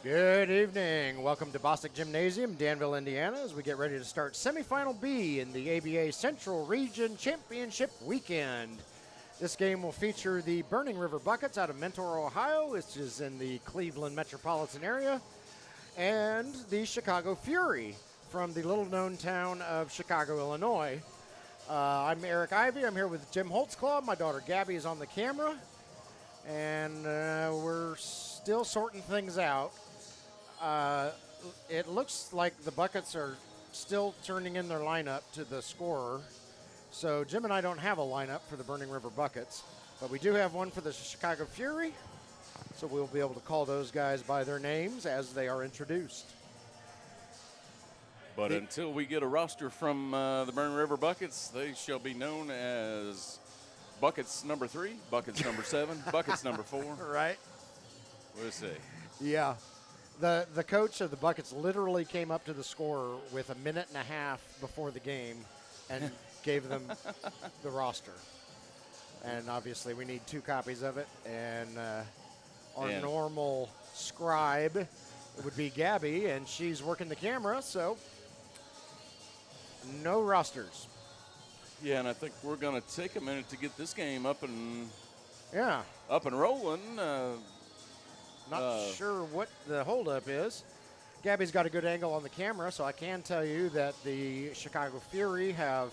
Good evening. Welcome to Bostic Gymnasium, Danville, Indiana, as we get ready to start Semifinal B in the ABA Central Region Championship Weekend. This game will feature the Burning River Buckets out of Mentor, Ohio, which is in the Cleveland metropolitan area, and the Chicago Fury from the little-known town of Chicago, Illinois. I'm Eric Ivey. I'm here with Jim Holtzclaw. My daughter Gabby is on the camera, and we're still sorting things out. It looks like the Buckets are still turning in their lineup to the scorer. So Jim and I don't have a lineup for the Burning River Buckets, but we do have one for the Chicago Fury. So we'll be able to call those guys by their names as they are introduced. But until we get a roster from the Burning River Buckets, they shall be known as Buckets number 3, Buckets number 7, Buckets number 4. Right. We'll see. Yeah. The coach of the Buckets literally came up to the scorer with a minute and a half before the game and gave them the roster. And obviously we need 2 copies of it. And our normal scribe would be Gabby, and she's working the camera, so no rosters. Yeah, and I think we're going to take a minute to get this game up and rolling. Not sure what the holdup is. Gabby's got a good angle on the camera, so I can tell you that the Chicago Fury have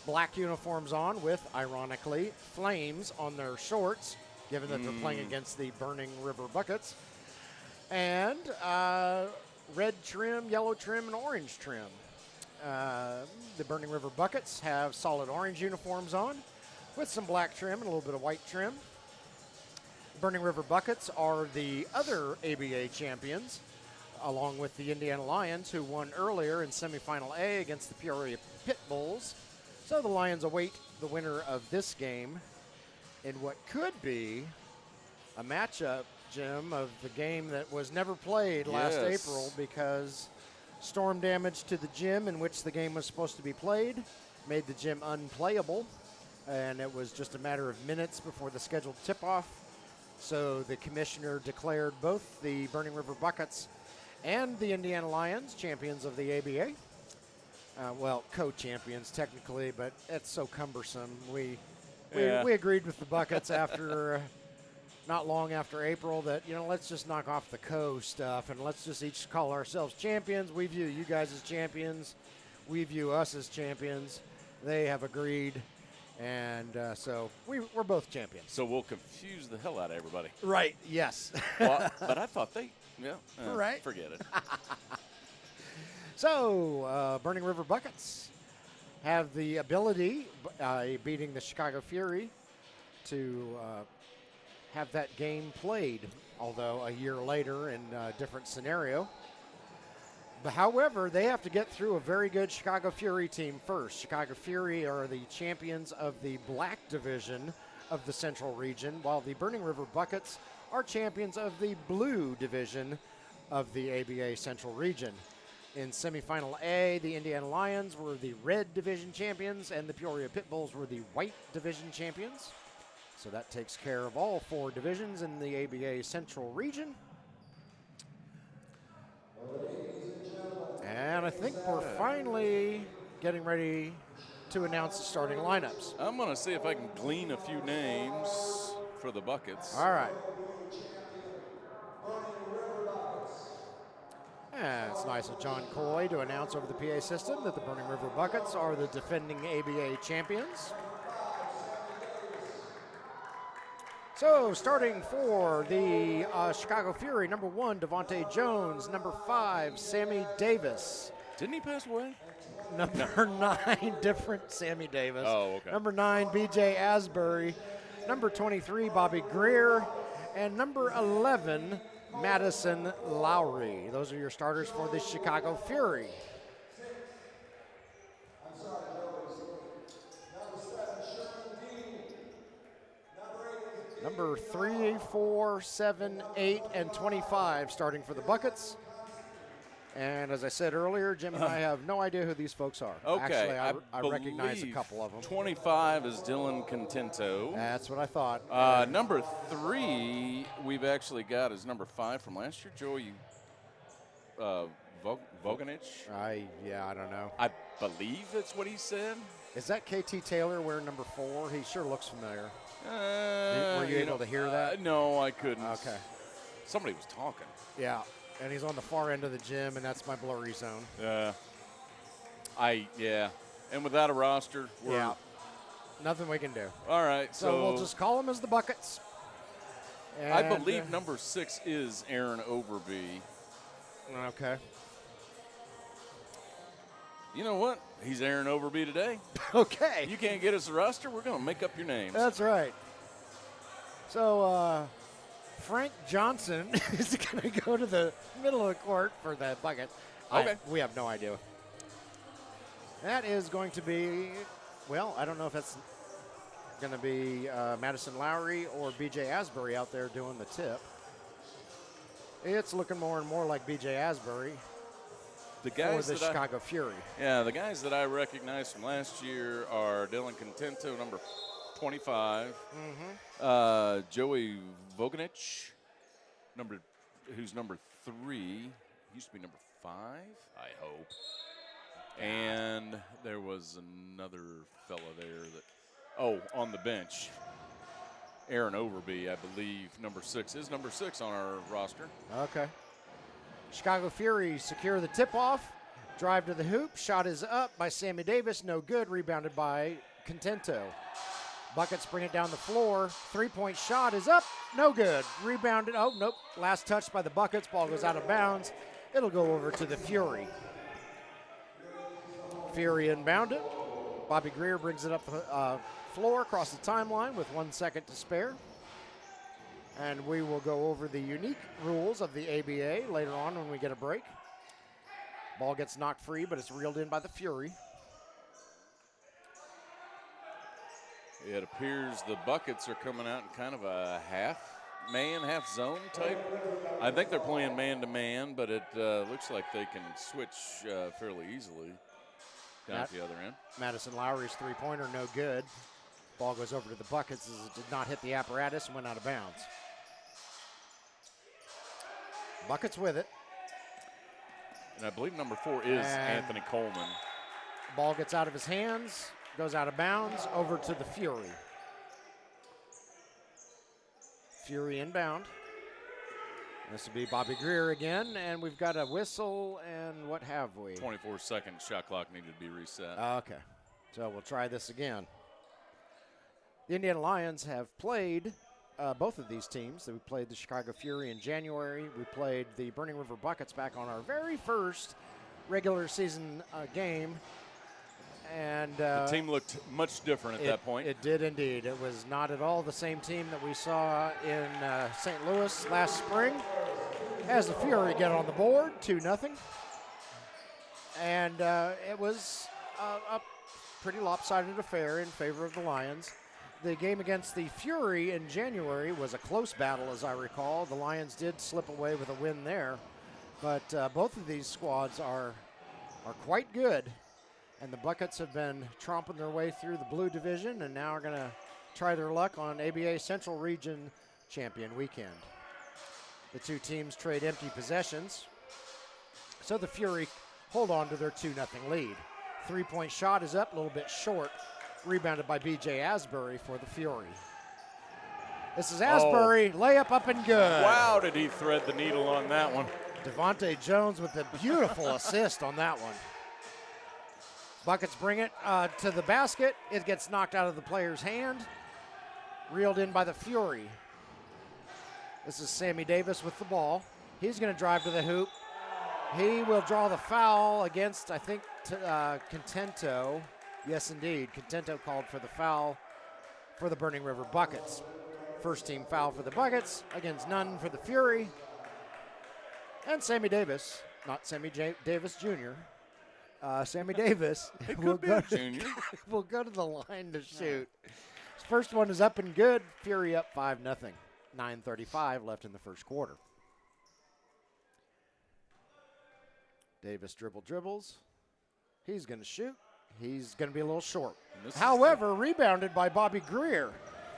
black uniforms on with, ironically, flames on their shorts, given that they're playing against the Burning River Buckets. And red trim, yellow trim, and orange trim. The Burning River Buckets have solid orange uniforms on with some black trim and a little bit of white trim. Burning River Buckets are the other ABA champions, along with the Indiana Lions, who won earlier in Semifinal A against the Peoria Pit Bulls. So the Lions await the winner of this game in what could be a matchup, Jim, of the game that was never played last April because storm damage to the gym in which the game was supposed to be played made the gym unplayable, and it was just a matter of minutes before the scheduled tip-off. So the commissioner declared both the Burning River Buckets and the Indiana Lions champions of the ABA. Well, co-champions technically, but it's so cumbersome. We agreed with the Buckets after not long after April that, let's just knock off the co-stuff and let's just each call ourselves champions. We view you guys as champions. We view us as champions. They have agreed. And so we're both champions. So we'll confuse the hell out of everybody. Right, yes. Well, but I thought right. Forget it. So Burning River Buckets have the ability, beating the Chicago Fury, to have that game played, although a year later in a different scenario. But however, they have to get through a very good Chicago Fury team first. Chicago Fury are the champions of the black division of the Central Region, while the Burning River Buckets are champions of the blue division of the ABA Central Region. In Semifinal A, the Indiana Lions were the red division champions, and the Peoria Pit Bulls were the white division champions. So that takes care of all 4 divisions in the ABA Central Region. And I think we're finally getting ready to announce the starting lineups. I'm going to see if I can glean a few names for the Buckets. All right. And it's nice of John Coy to announce over the PA system that the Burning River Buckets are the defending ABA champions. So starting for the Chicago Fury, number 1, Devontae Jones. Number 5, Sammy Davis. Didn't he pass away? Number 9, different Sammy Davis. Oh, okay. Number 9, BJ Asbury. Number 23, Bobby Greer. And number 11, Madison Lowry. Those are your starters for the Chicago Fury. Number 3, 4, 7, 8, and 25 starting for the Buckets. And as I said earlier, Jim and I have no idea who these folks are. Okay. Actually, I recognize a couple of them. 25 is Dylan Contento. That's what I thought. Number 3 we've actually got is number 5 from last year. Joey, Voganich. Yeah, I don't know. I believe that's what he said. Is that KT Taylor wearing number 4? He sure looks familiar. Were you able to hear that? No, I couldn't. Okay. Somebody was talking. Yeah, and he's on the far end of the gym, and that's my blurry zone. Yeah. And without a roster, we're nothing we can do. All right, so we'll just call them as the Buckets. And I believe number 6 is Aaron Overby. Okay. You know what? He's Aaron Overby today. Okay. You can't get us a roster, we're going to make up your names. That's right. So Frank Johnson is going to go to the middle of the court for the Bucket. Okay. We have no idea. That is going to be, well, I don't know if that's going to be Madison Lowry or B.J. Asbury out there doing the tip. It's looking more and more like B.J. Asbury the guys for the Chicago Fury. Yeah, the guys that I recognize from last year are Dylan Contento, number 25. Joey Voganich, who's number 3. Used to be number 5, I hope. And there was another fella there that, on the bench. Aaron Overby, I believe, number 6 is number 6 on our roster. Okay. Chicago Fury secure the tip-off. Drive to the hoop. Shot is up by Sammy Davis. No good. Rebounded by Contento. Buckets bring it down the floor. Three-point shot is up. No good. Rebounded. Oh, nope. Last touch by the Buckets. Ball goes out of bounds. It'll go over to the Fury. Fury inbounded. Bobby Greer brings it up the floor across the timeline with 1 second to spare. And we will go over the unique rules of the ABA later on when we get a break. Ball gets knocked free, but it's reeled in by the Fury. It appears the Buckets are coming out in kind of a half-man, half-zone type. I think they're playing man-to-man, but it looks like they can switch fairly easily down at the other end. Madison Lowry's three-pointer, no good. Ball goes over to the Buckets as it did not hit the apparatus and went out of bounds. Buckets with it. And I believe number 4 is Anthony Coleman. Ball gets out of his hands, goes out of bounds, over to the Fury. Fury inbound. This will be Bobby Greer again, and we've got a whistle, and what have we? 24-second shot clock needed to be reset. Okay, so we'll try this again. The Indiana Lions have played both of these teams. We played the Chicago Fury in January. We played the Burning River Buckets back on our very first regular season game. And the team looked much different at that point. It did indeed. It was not at all the same team that we saw in St. Louis last spring. As the Fury get on the board, 2-0. And it was a pretty lopsided affair in favor of the Lions. The game against the Fury in January was a close battle, as I recall. The Lions did slip away with a win there. But both of these squads are quite good. And the Buckets have been tromping their way through the blue division and now are going to try their luck on ABA Central Region Champion Weekend. The two teams trade empty possessions. So the Fury hold on to their 2-0 lead. Three-point shot is up, a little bit short. Rebounded by B.J. Asbury for the Fury. This is Asbury, layup up and good. Wow, did he thread the needle on that one. Devontae Jones with a beautiful assist on that one. Buckets bring it to the basket. It gets knocked out of the player's hand. Reeled in by the Fury. This is Sammy Davis with the ball. He's going to drive to the hoop. He will draw the foul against, I think, Contento. Yes, indeed. Contento called for the foul for the Burning River Buckets. First team foul for the Buckets, against none for the Fury. And Sammy Davis, not Sammy Davis Jr., Sammy Davis will go to the line to shoot. His first one is up and good. Fury up 5-0. 9:35 left in the first quarter. Davis dribbles. He's going to shoot. He's going to be a little short. However, rebounded by Bobby Greer.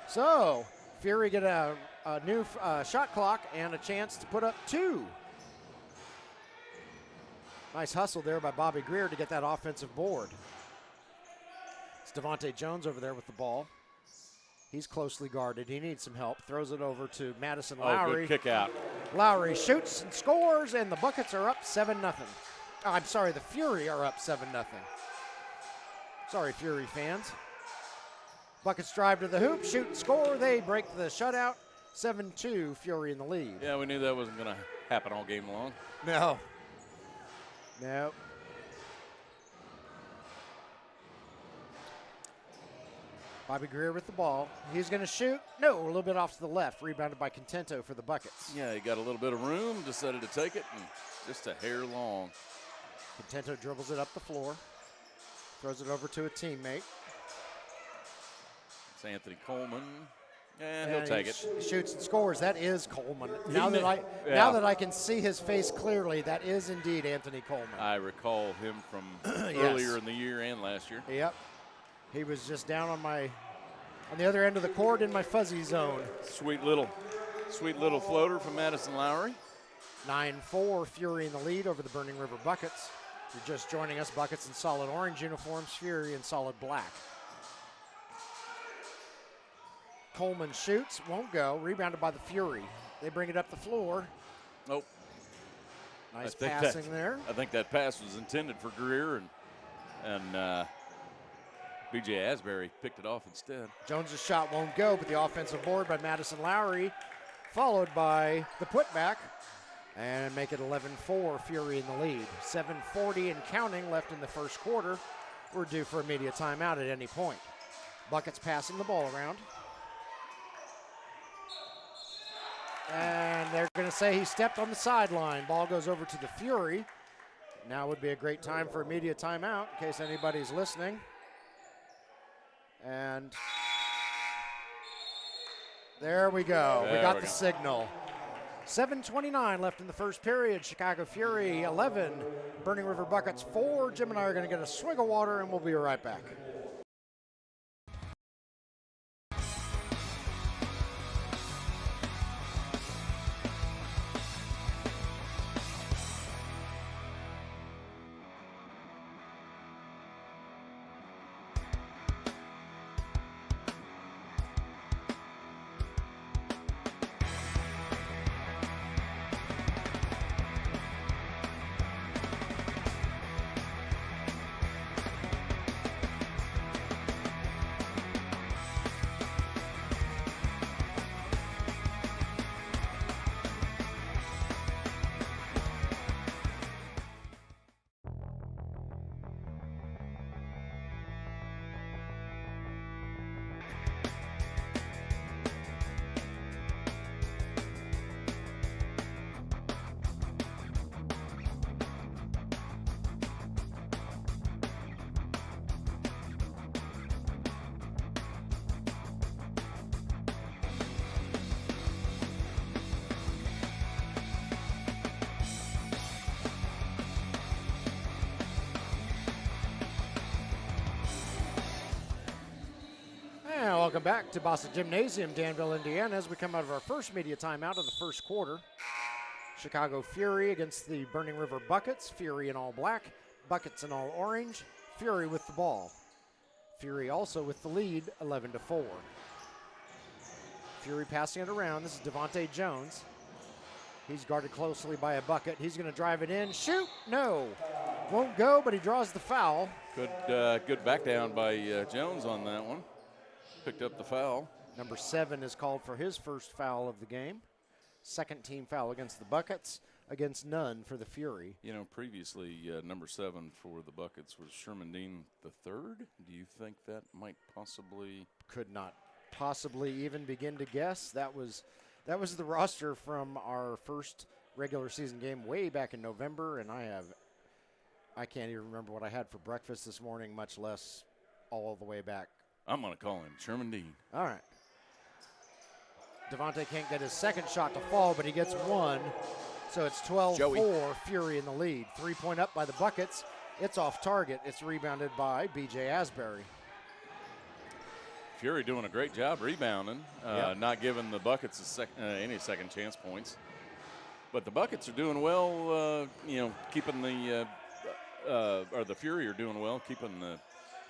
So Fury get a new shot clock and a chance to put up 2. Nice hustle there by Bobby Greer to get that offensive board. It's Devontae Jones over there with the ball. He's closely guarded. He needs some help. Throws it over to Madison Lowry. Good kick out. Lowry shoots and scores, and the Buckets are up 7-0. Oh, I'm sorry, the Fury are up 7-0. Sorry, Fury fans. Buckets drive to the hoop, shoot and score. They break the shutout. 7-2, Fury in the lead. Yeah, we knew that wasn't going to happen all game long. No. No. Bobby Greer with the ball. He's going to shoot. No, a little bit off to the left. Rebounded by Contento for the Buckets. Yeah, he got a little bit of room, decided to take it, and just a hair long. Contento dribbles it up the floor. Throws it over to a teammate. It's Anthony Coleman. And he'll take it. Shoots and scores. That is Coleman. Now that I can see his face clearly, that is indeed Anthony Coleman. I recall him from Yes. earlier in the year and last year. Yep. He was just down on the other end of the court in my fuzzy zone. Sweet little floater from Madison Lowry. 9-4, Fury in the lead over the Burning River Buckets. If you're just joining us, Buckets in solid orange uniforms, Fury in solid black. Coleman shoots, won't go, rebounded by the Fury. They bring it up the floor. Nope. Nice passing there. I think that pass was intended for Greer, and B.J. Asbury picked it off instead. Jones's shot won't go, but the offensive board by Madison Lowry, followed by the putback, and make it 11-4, Fury in the lead. 7:40 and counting left in the first quarter. We're due for immediate timeout at any point. Buckets passing the ball around. And they're going to say he stepped on the sideline. Ball goes over to the Fury. Now would be a great time for immediate timeout in case anybody's listening. And there we go. We got the signal. 7:29 left in the first period. Chicago Fury 11, Burning River Buckets 4. Jim and I are going to get a swig of water, and we'll be right back. Welcome back to Bossa Gymnasium, Danville, Indiana, as we come out of our first media timeout of the first quarter. Chicago Fury against the Burning River Buckets. Fury in all black, Buckets in all orange. Fury with the ball. Fury also with the lead, 11-4. Fury passing it around. This is Devontae Jones. He's guarded closely by a Bucket. He's going to drive it in. Shoot! No. Won't go, but he draws the foul. Good back down by Jones on that one. Picked up the foul. Number 7 is called for his first foul of the game. Second team foul against the Buckets, against none for the Fury. You know, previously, number 7 for the Buckets was Sherman Dean III. Do you think that might possibly? Could not possibly even begin to guess. That was the roster from our first regular season game way back in November, and I can't even remember what I had for breakfast this morning, much less all the way back. I'm going to call him Sherman Dean. All right. Devontae can't get his second shot to fall, but he gets one. So it's 12-4, Fury in the lead. 3-point up by the Buckets. It's off target. It's rebounded by B.J. Asbury. Fury doing a great job rebounding, not giving the Buckets any second chance points. But the Buckets are doing well, keeping the or the Fury are doing well, keeping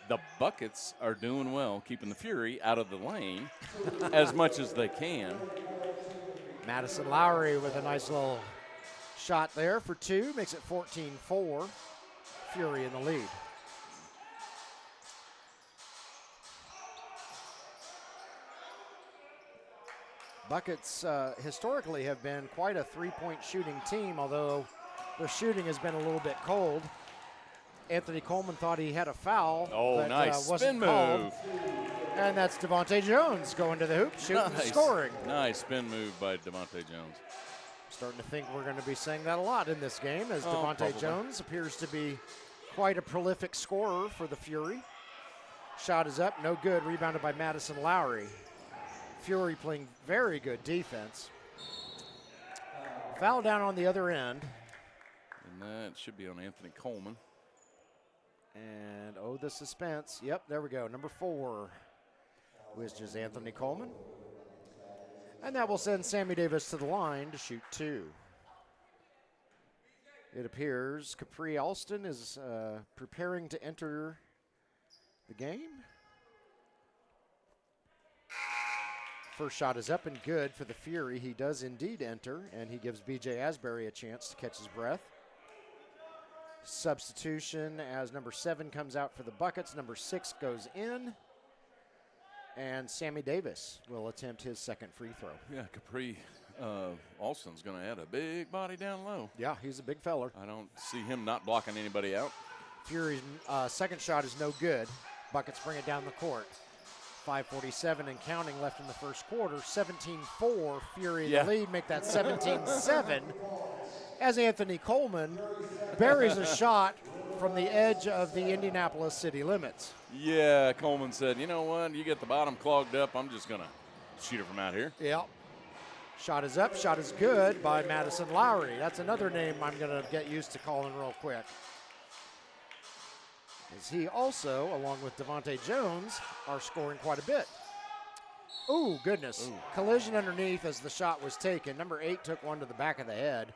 the Buckets are doing well, keeping the Fury out of the lane as much as they can. Madison Lowry with a nice little shot there for 2, makes it 14-4. Fury in the lead. Buckets historically have been quite a three-point shooting team, although their shooting has been a little bit cold. Anthony Coleman thought he had a foul. Oh, but, nice wasn't spin called. move. And that's Devontae Jones going to the hoop, shooting and scoring. Nice spin move by Devontae Jones. Starting to think we're going to be saying that a lot in this game, as Devontae probably. Jones appears to be quite a prolific scorer for the Fury. Shot is up, no good, rebounded by Madison Lowry. Fury playing very good defense. Foul down on the other end. And that should be on Anthony Coleman. And, oh, the suspense. Yep, there we go. Number 4, which is Anthony Coleman. And that will send Sammy Davis to the line to shoot 2. It appears Capri Alston is preparing to enter the game. First shot is up and good for the Fury. He does indeed enter, and he gives B.J. Asbury a chance to catch his breath. Substitution as number 7 comes out for the Buckets. Number 6 goes in. And Sammy Davis will attempt his second free throw. Yeah, Capri Alston's going to add a big body down low. Yeah, he's a big feller. I don't see him not blocking anybody out. Fury's second shot is no good. Buckets bring it down the court. 5:47 and counting left in the first quarter. 17-4, Fury in the lead, make that 17-7. As Anthony Coleman buries a shot from the edge of the Indianapolis city limits. Yeah, Coleman said, you know what, you get the bottom clogged up, I'm just going to shoot it from out here. Yep. Shot is up, shot is good by Madison Lowry. That's another name I'm going to get used to calling real quick. As he also, along with Devontae Jones, are scoring quite a bit. Ooh, goodness. Ooh. Collision underneath as the shot was taken. Number 8 took one to the back of the head.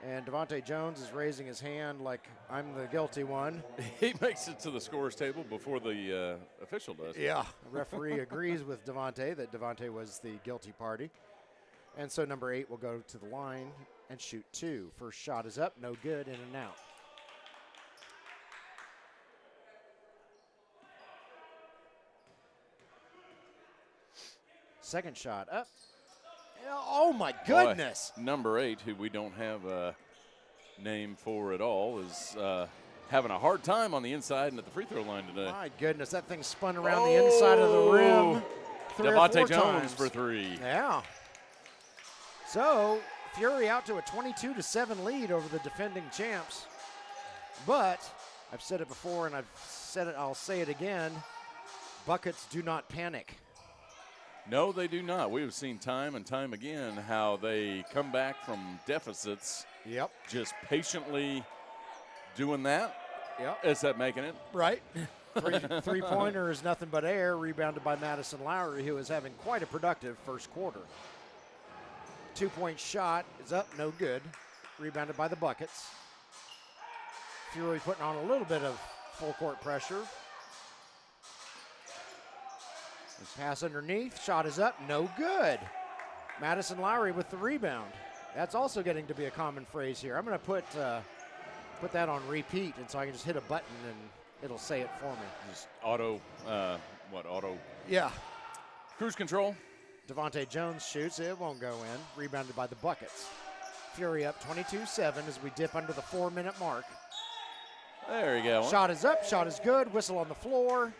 And Devontae Jones is raising his hand like I'm the guilty one. He makes it to the scorer's table before the official does. Yeah, the referee agrees with Devontae that Devontae was the guilty party. And so number 8 will go to the line and shoot 2. First shot is up, no good, in and out. Second shot up. Oh, my goodness. Boy, number 8, who we don't have a name for at all, is having a hard time on the inside and at the free throw line today. My goodness, that thing spun around the inside of the rim 3 or 4 Devontae Jones times. for 3. Yeah. So, Fury out to a 22-7 lead over the defending champs. But, I've said it before and I'll say it again, Buckets do not panic. No, they do not. We have seen time and time again how they come back from deficits. Yep. Just patiently doing that. Yep. Is that making it? Right. Three-pointer is nothing but air, rebounded by Madison Lowry, who is having quite a productive first quarter. 2-point shot is up, no good. Rebounded by the Buckets. Fury putting on a little bit of full court pressure. Pass underneath, shot is up, no good. Madison Lowry with the rebound. That's also getting to be a common phrase here. I'm going to put that on repeat, and so I can just hit a button and it'll say it for me. Just auto. Yeah. Cruise control. Devontae Jones shoots, it won't go in. Rebounded by the Buckets. Fury up 22-7 as we dip under the 4-minute mark. There you go. Shot is up, shot is good, whistle on the floor.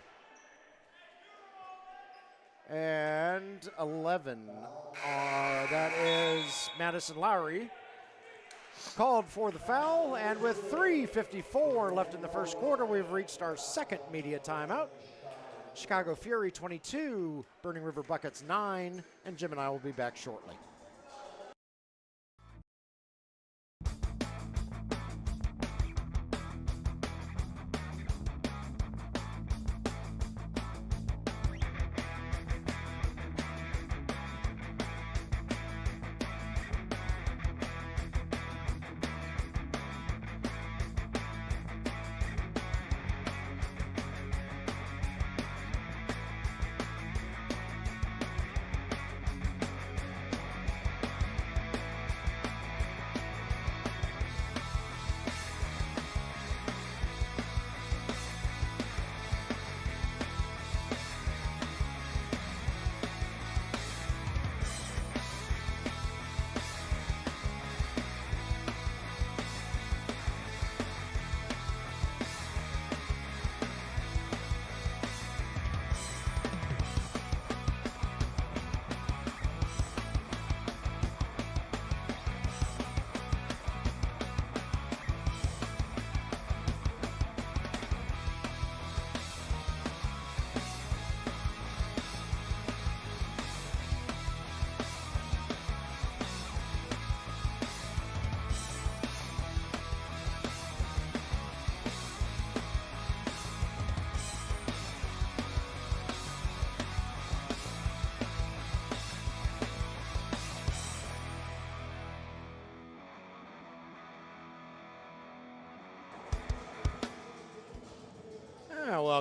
And 11. That is Madison Lowry. Called for the foul, and with 3:54 left in the first quarter, we've reached our second media timeout. Chicago Fury 22, Burning River Buckets 9, and Jim and I will be back shortly.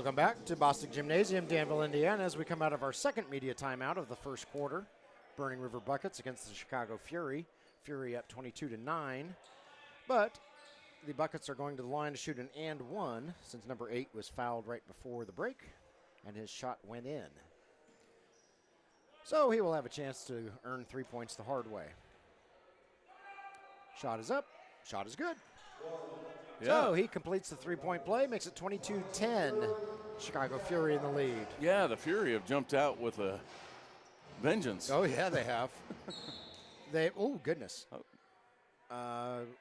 Welcome back to Bostic Gymnasium, Danville, Indiana, as we come out of our second media timeout of the first quarter. Burning River Buckets against the Chicago Fury. Fury up 22-9. But the Buckets are going to the line to shoot an and one, since number 8 was fouled right before the break, and his shot went in. So he will have a chance to earn 3 points the hard way. Shot is up. Shot is good. Yeah. So he completes the three-point play, makes it 22-10. Chicago Fury in the lead. Yeah, the Fury have jumped out with a vengeance. Oh, yeah, they have. Oh, goodness.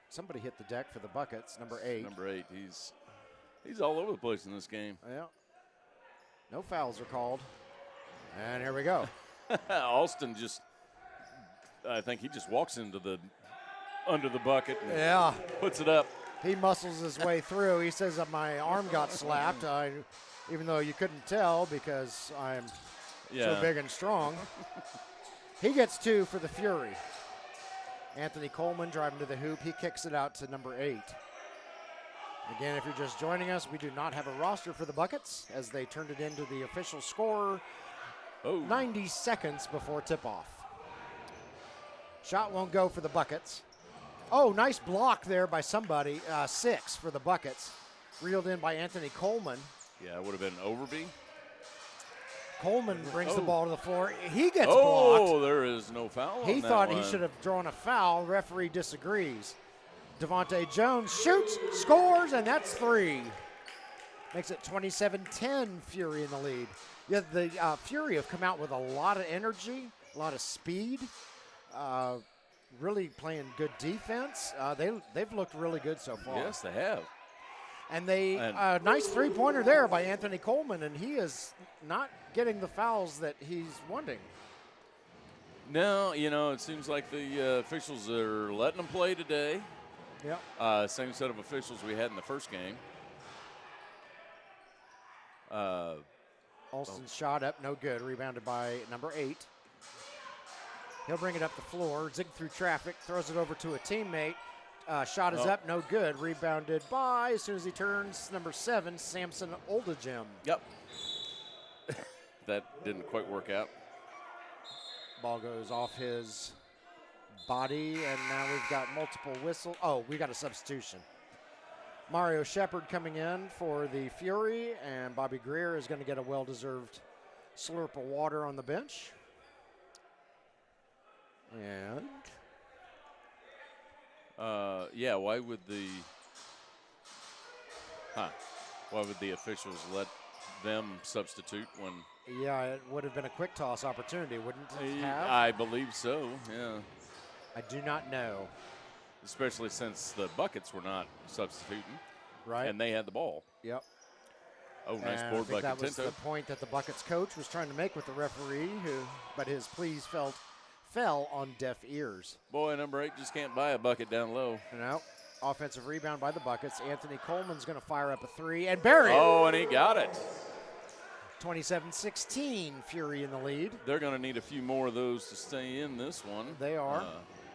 Somebody hit the deck for the Buckets, number 8. Number 8, he's all over the place in this game. Yeah. No fouls are called. And here we go. Alston I think he just walks into under the bucket and puts it up. He muscles his way through. He says that my arm got slapped, even though you couldn't tell because I'm so big and strong. He gets 2 for the Fury. Anthony Coleman driving to the hoop. He kicks it out to number 8. Again, if you're just joining us, we do not have a roster for the Buckets as they turned it into the official score 90 seconds before tip-off. Shot won't go for the Buckets. Oh, nice block there by somebody. 6 for the Buckets. Reeled in by Anthony Coleman. Yeah, it would have been an overbee. Coleman brings the ball to the floor. He gets blocked. Oh, there is no foul. He thought he should have drawn a foul. Referee disagrees. Devontae Jones shoots, scores, and that's 3. Makes it 27-10, Fury in the lead. Yeah, the Fury have come out with a lot of energy, a lot of speed, really playing good defense. They've looked really good so far. Yes, they have. And nice three-pointer there by Anthony Coleman, and he is not getting the fouls that he's wanting. No, it seems like the officials are letting them play today. Yep. Same set of officials we had in the first game. Alston's shot up, no good. Rebounded by number 8. He'll bring it up the floor, zig through traffic, throws it over to a teammate. Shot is up, no good. Rebounded by, as soon as he turns, number 7, Samson Oldejim. Yep. That didn't quite work out. Ball goes off his body, and now we've got multiple whistles. Oh, we got a substitution. Mario Shepard coming in for the Fury, and Bobby Greer is going to get a well-deserved slurp of water on the bench. And why would the officials let them substitute when? Yeah, it would have been a quick toss opportunity, wouldn't it have? I believe so, yeah. I do not know. Especially since the Buckets were not substituting. Right. And they had the ball. Yep. Oh, nice and board by that was Contento. the point that the Buckets coach was trying to make with the referee, but his pleas fell on deaf ears. Boy, number 8 just can't buy a bucket down low. No. Offensive rebound by the Buckets. Anthony Coleman's going to fire up a 3 and bury it. Oh, and he got it. 27-16, Fury in the lead. They're going to need a few more of those to stay in this one. They are,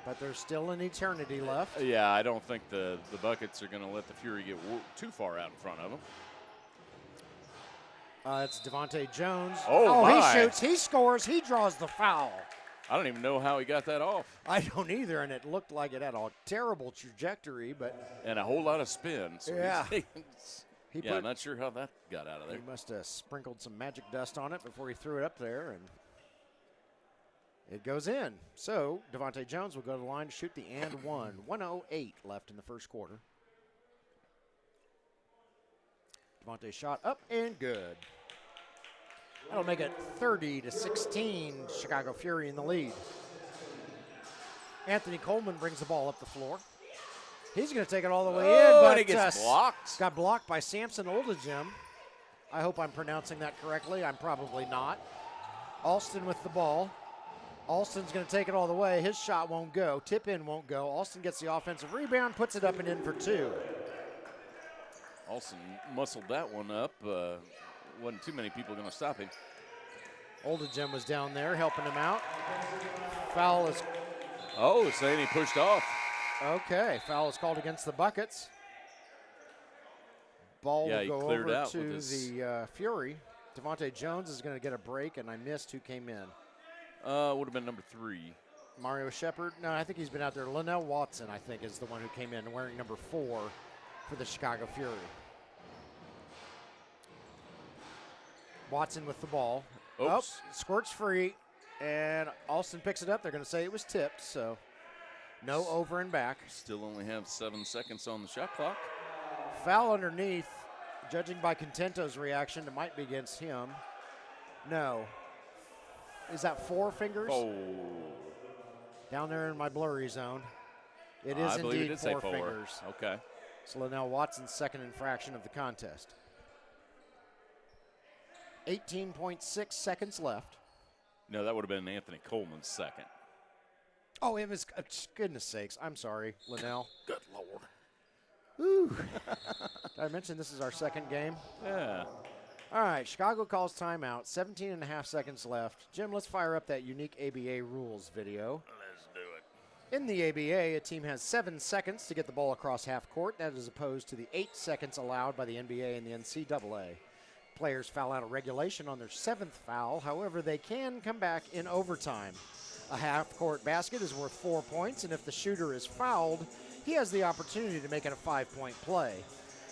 but there's still an eternity left. Yeah, I don't think the Buckets are going to let the Fury get too far out in front of them. It's Devontae Jones. Oh, he shoots, he scores, he draws the foul. I don't even know how he got that off. I don't either, and it looked like it had a terrible trajectory, but and a whole lot of spin. So yeah. I'm not sure how that got out of there. He must have sprinkled some magic dust on it before he threw it up there, and it goes in. So Devontae Jones will go to the line to shoot the and one. 1:08 left in the first quarter. Devontae shot up and good. That'll make it 30-16, Chicago Fury in the lead. Anthony Coleman brings the ball up the floor. He's going to take it all the way in, but and he gets blocked. Got blocked by Samson Oldejim. I hope I'm pronouncing that correctly. I'm probably not. Alston with the ball. Alston's going to take it all the way. His shot won't go. Tip in won't go. Alston gets the offensive rebound, puts it up and in for 2. Alston muscled that one up. Wasn't too many people going to stop him. Oldejim was down there helping him out. Foul is... Oh, saying he pushed off. Okay, foul is called against the Buckets. Ball Yeah, will he go cleared over out to with his- the Fury. Devontae Jones is going to get a break, and I missed who came in. Would have been number 3. Mario Shepard? No, I think he's been out there. Linnell Watson, I think, is the one who came in wearing number 4 for the Chicago Fury. Watson with the ball. Oops. Oh, squirts free, and Alston picks it up. They're going to say it was tipped, so no over and back. Still only have 7 seconds on the shot clock. Foul underneath. Judging by Contento's reaction, it might be against him. No. Is that 4 fingers? Oh. Down there in my blurry zone. It is I believe indeed it did say 4 4. fingers. Okay. So Linnell Watson's second infraction of the contest. 18.6 seconds left. No, that would have been Anthony Coleman's second. Oh, it was, goodness sakes. I'm sorry, Linnell. Good Lord. Ooh. Did I mention this is our second game? Yeah. All right, Chicago calls timeout. 17 and a half seconds left. Jim, let's fire up that unique ABA rules video. Let's do it. In the ABA, a team has 7 seconds to get the ball across half court. That is opposed to the 8 seconds allowed by the NBA and the NCAA. Players foul out of regulation on their 7th foul. However, they can come back in overtime. A half-court basket is worth 4 points, and if the shooter is fouled, he has the opportunity to make it a 5-point play.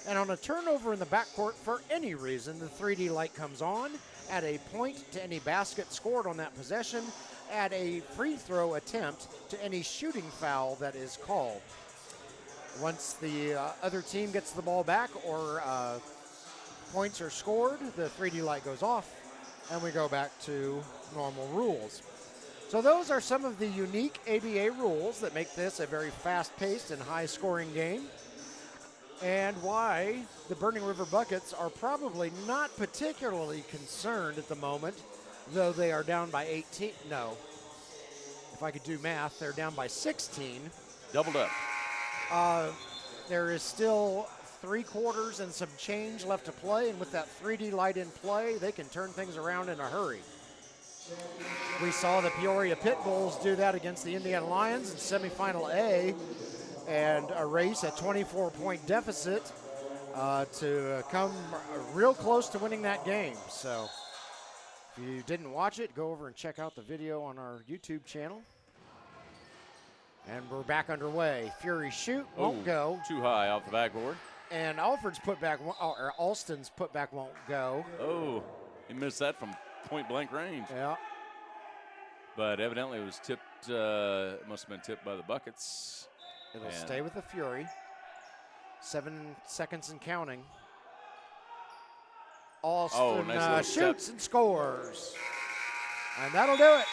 And on a turnover in the backcourt for any reason, the 3D light comes on. Add a point to any basket scored on that possession. Add a free throw attempt to any shooting foul that is called. Once the other team gets the ball back or points are scored, the 3D light goes off, and we go back to normal rules. So those are some of the unique ABA rules that make this a very fast-paced and high-scoring game, and why the Burning River Buckets are probably not particularly concerned at the moment, though they are down by 18. No. If I could do math, they're down by 16. Doubled up. There is still 3 quarters and some change left to play, and with that 3D light in play, they can turn things around in a hurry. We saw the Peoria Pit Bulls do that against the Indiana Lions in semifinal A and erase a 24-point deficit to come real close to winning that game. So if you didn't watch it, go over and check out the video on our YouTube channel. And we're back underway. Fury shoot won't go. Too high off the backboard. And Alford's putback, or Alston's putback won't go. Oh, he missed that from point-blank range. Yeah. But evidently it was tipped, it must have been tipped by the Buckets. It'll stay with the Fury. 7 seconds and counting. Alston nice shoots and scores. And that'll do it.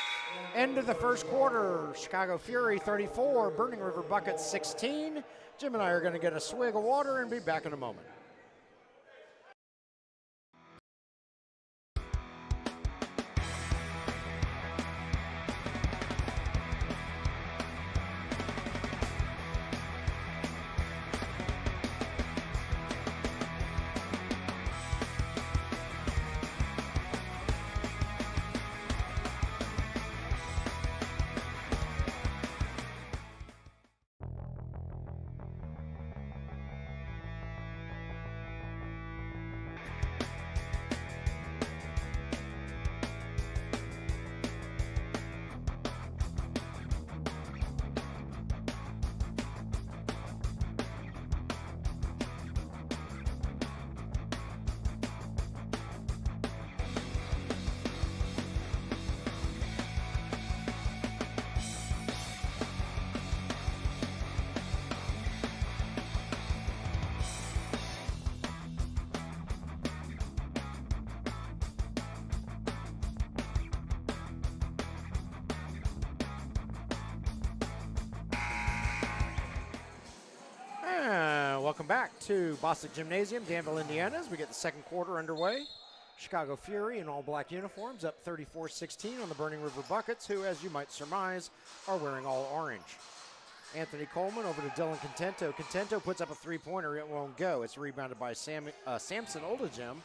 End of the first quarter. Chicago Fury 34, Burning River Buckets 16. Jim and I are going to get a swig of water and be back in a moment. Welcome back to Bostic Gymnasium, Danville, Indiana, as we get the second quarter underway. Chicago Fury in all black uniforms up 34-16 on the Burning River Buckets, who, as you might surmise, are wearing all orange. Anthony Coleman over to Dylan Contento. Contento puts up a three-pointer. It won't go. It's rebounded by Samson Oldejim.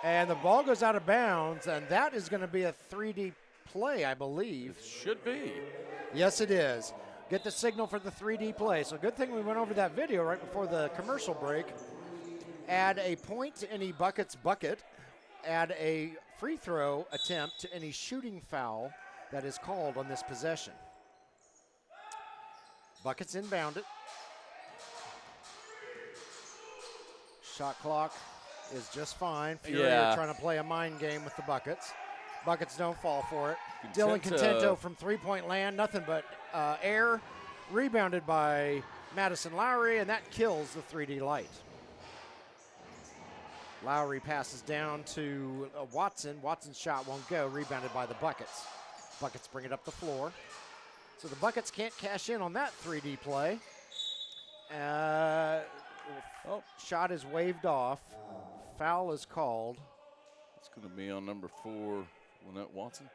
And the ball goes out of bounds, and that is going to be a 3D play, I believe. It should be. Yes, it is. Get the signal for the 3D play. So good thing we went over that video right before the commercial break. Add a point to any Buckets bucket. Add a free throw attempt to any shooting foul that is called on this possession. Buckets inbound it. Shot clock is just fine. Fury are trying to play a mind game with the Buckets. Buckets don't fall for it. Dylan Contento from three-point land, nothing but air. Rebounded by Madison Lowry, and that kills the 3D light. Lowry passes down to Watson. Watson's shot won't go, rebounded by the Buckets. Buckets bring it up the floor. So the Buckets can't cash in on that 3D play. Shot is waved off. Foul is called. It's going to be on number 4, Lynette Watson.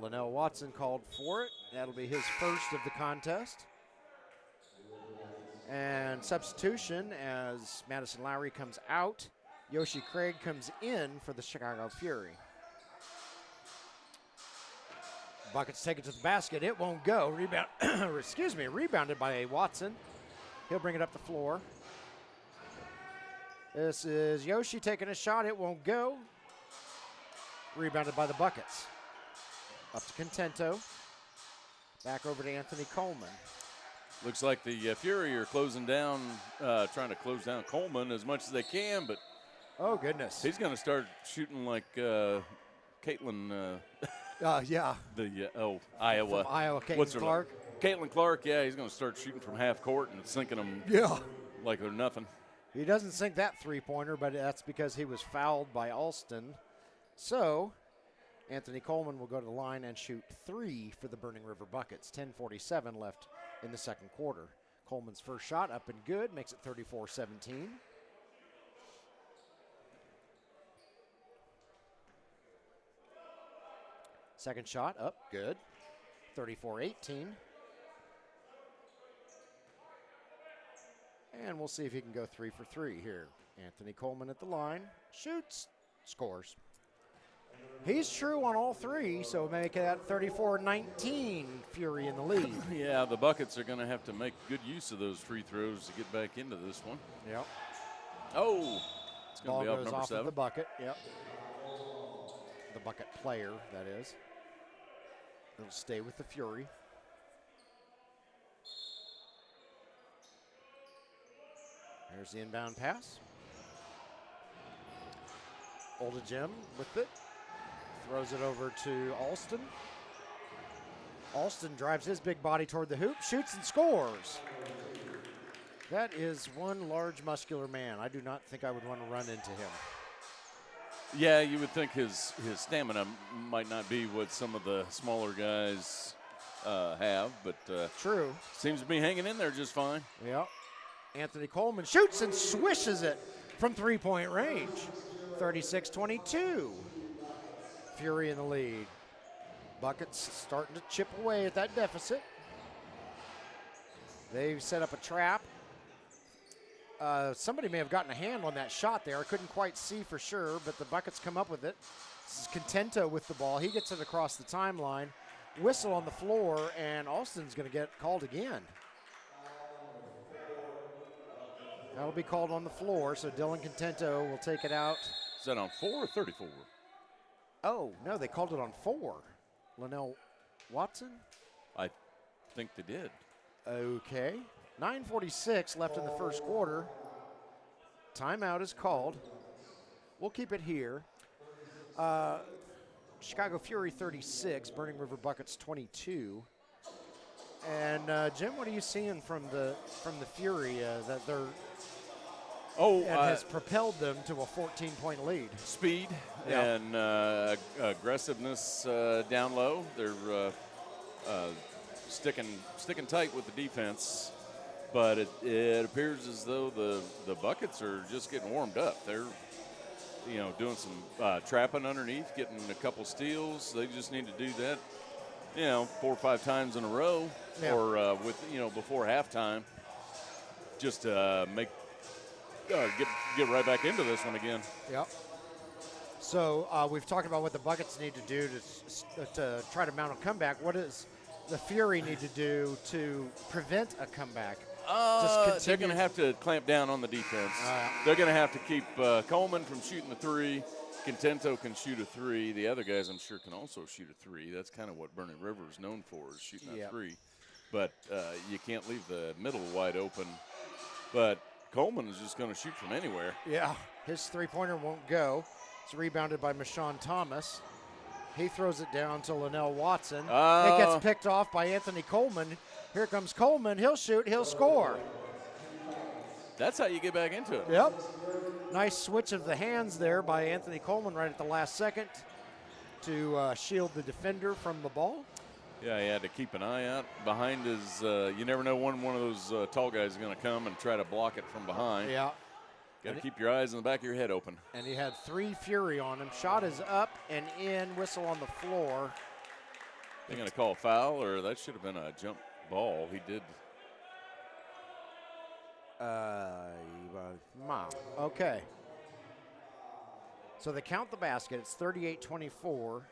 Linnell Watson called for it. That'll be his first of the contest. And substitution as Madison Lowry comes out. Yoshi Craig comes in for the Chicago Fury. Buckets take it to the basket. It won't go. Rebounded by Watson. He'll bring it up the floor. This is Yoshi taking a shot. It won't go. Rebounded by the Buckets. Up to Contento. Back over to Anthony Coleman. Looks like the Fury are closing down, trying to close down Coleman as much as they can, but oh, goodness. He's going to start shooting like Caitlin. Yeah. Iowa. From Iowa, Caitlin Clark. Caitlin Clark, yeah, he's going to start shooting from half court and sinking them like they're nothing. He doesn't sink that three-pointer, but that's because he was fouled by Alston. So Anthony Coleman will go to the line and shoot 3 for the Burning River Buckets. 10:47 left in the second quarter. Coleman's first shot up and good, makes it 34-17. Second shot up, good. 34-18. And we'll see if he can go 3 for 3 here. Anthony Coleman at the line, shoots, scores. He's true on all 3, so make that 34-19, Fury in the lead. Yeah, the Buckets are going to have to make good use of those free throws to get back into this one. Yep. Oh, it's going to be off number 7. Of the bucket, yep. The bucket player, that is. It'll stay with the Fury. There's the inbound pass. Olda Jim with it. Throws it over to Alston. Alston drives his big body toward the hoop, shoots and scores. That is one large muscular man. I do not think I would want to run into him. Yeah, you would think his stamina might not be what some of the smaller guys have, but true. Seems to be hanging in there just fine. Yep. Anthony Coleman shoots and swishes it from three-point range. 36-22. Fury in the lead. Buckets starting to chip away at that deficit. They've set up a trap. Somebody may have gotten a hand on that shot there. I couldn't quite see for sure, but the Buckets come up with it. This is Contento with the ball. He gets it across the timeline. Whistle on the floor, and Alston's going to get called again. That'll be called on the floor, so Dylan Contento will take it out. Is that on 4 or 34? Oh, no, they called it on 4. Linnell Watson? I think they did. Okay. 9:46 left in the first quarter. Timeout is called. We'll keep it here. Chicago Fury 36, Burning River Buckets 22. And Jim, what are you seeing from the Fury that they're has propelled them to a 14-point lead? Speed and aggressiveness down low. They're sticking tight with the defense, but it appears as though the Buckets are just getting warmed up. They're doing some trapping underneath, getting a couple steals. They just need to do that 4 or 5 times in a row, or before halftime, just to get right back into this one again. Yep. So we've talked about what the Buckets need to do to try to mount a comeback. What does the Fury need to do to prevent a comeback? They're going to have to clamp down on the defense. They're going to have to keep Coleman from shooting the three. Contento can shoot a three. The other guys, I'm sure, can also shoot a three. That's kind of what Burning River is known for, is shooting a three. But you can't leave the middle wide open. But Coleman is just going to shoot from anywhere. Yeah, his three-pointer won't go. It's rebounded by Mashawn Thomas. He throws it down to Linnell Watson. It gets picked off by Anthony Coleman. Here comes Coleman. He'll shoot. He'll score. That's how you get back into it. Yep. Nice switch of the hands there by Anthony Coleman right at the last second to shield the defender from the ball. Yeah, he had to keep an eye out behind his. You never know when one of those tall guys is going to come and try to block it from behind. Yeah. Got to keep your eyes in the back of your head open. And he had 3 Fury on him. Shot is up and in. Whistle on the floor. They're going to call a foul, or that should have been a jump ball. He did. Okay. So they count the basket. It's 38-24.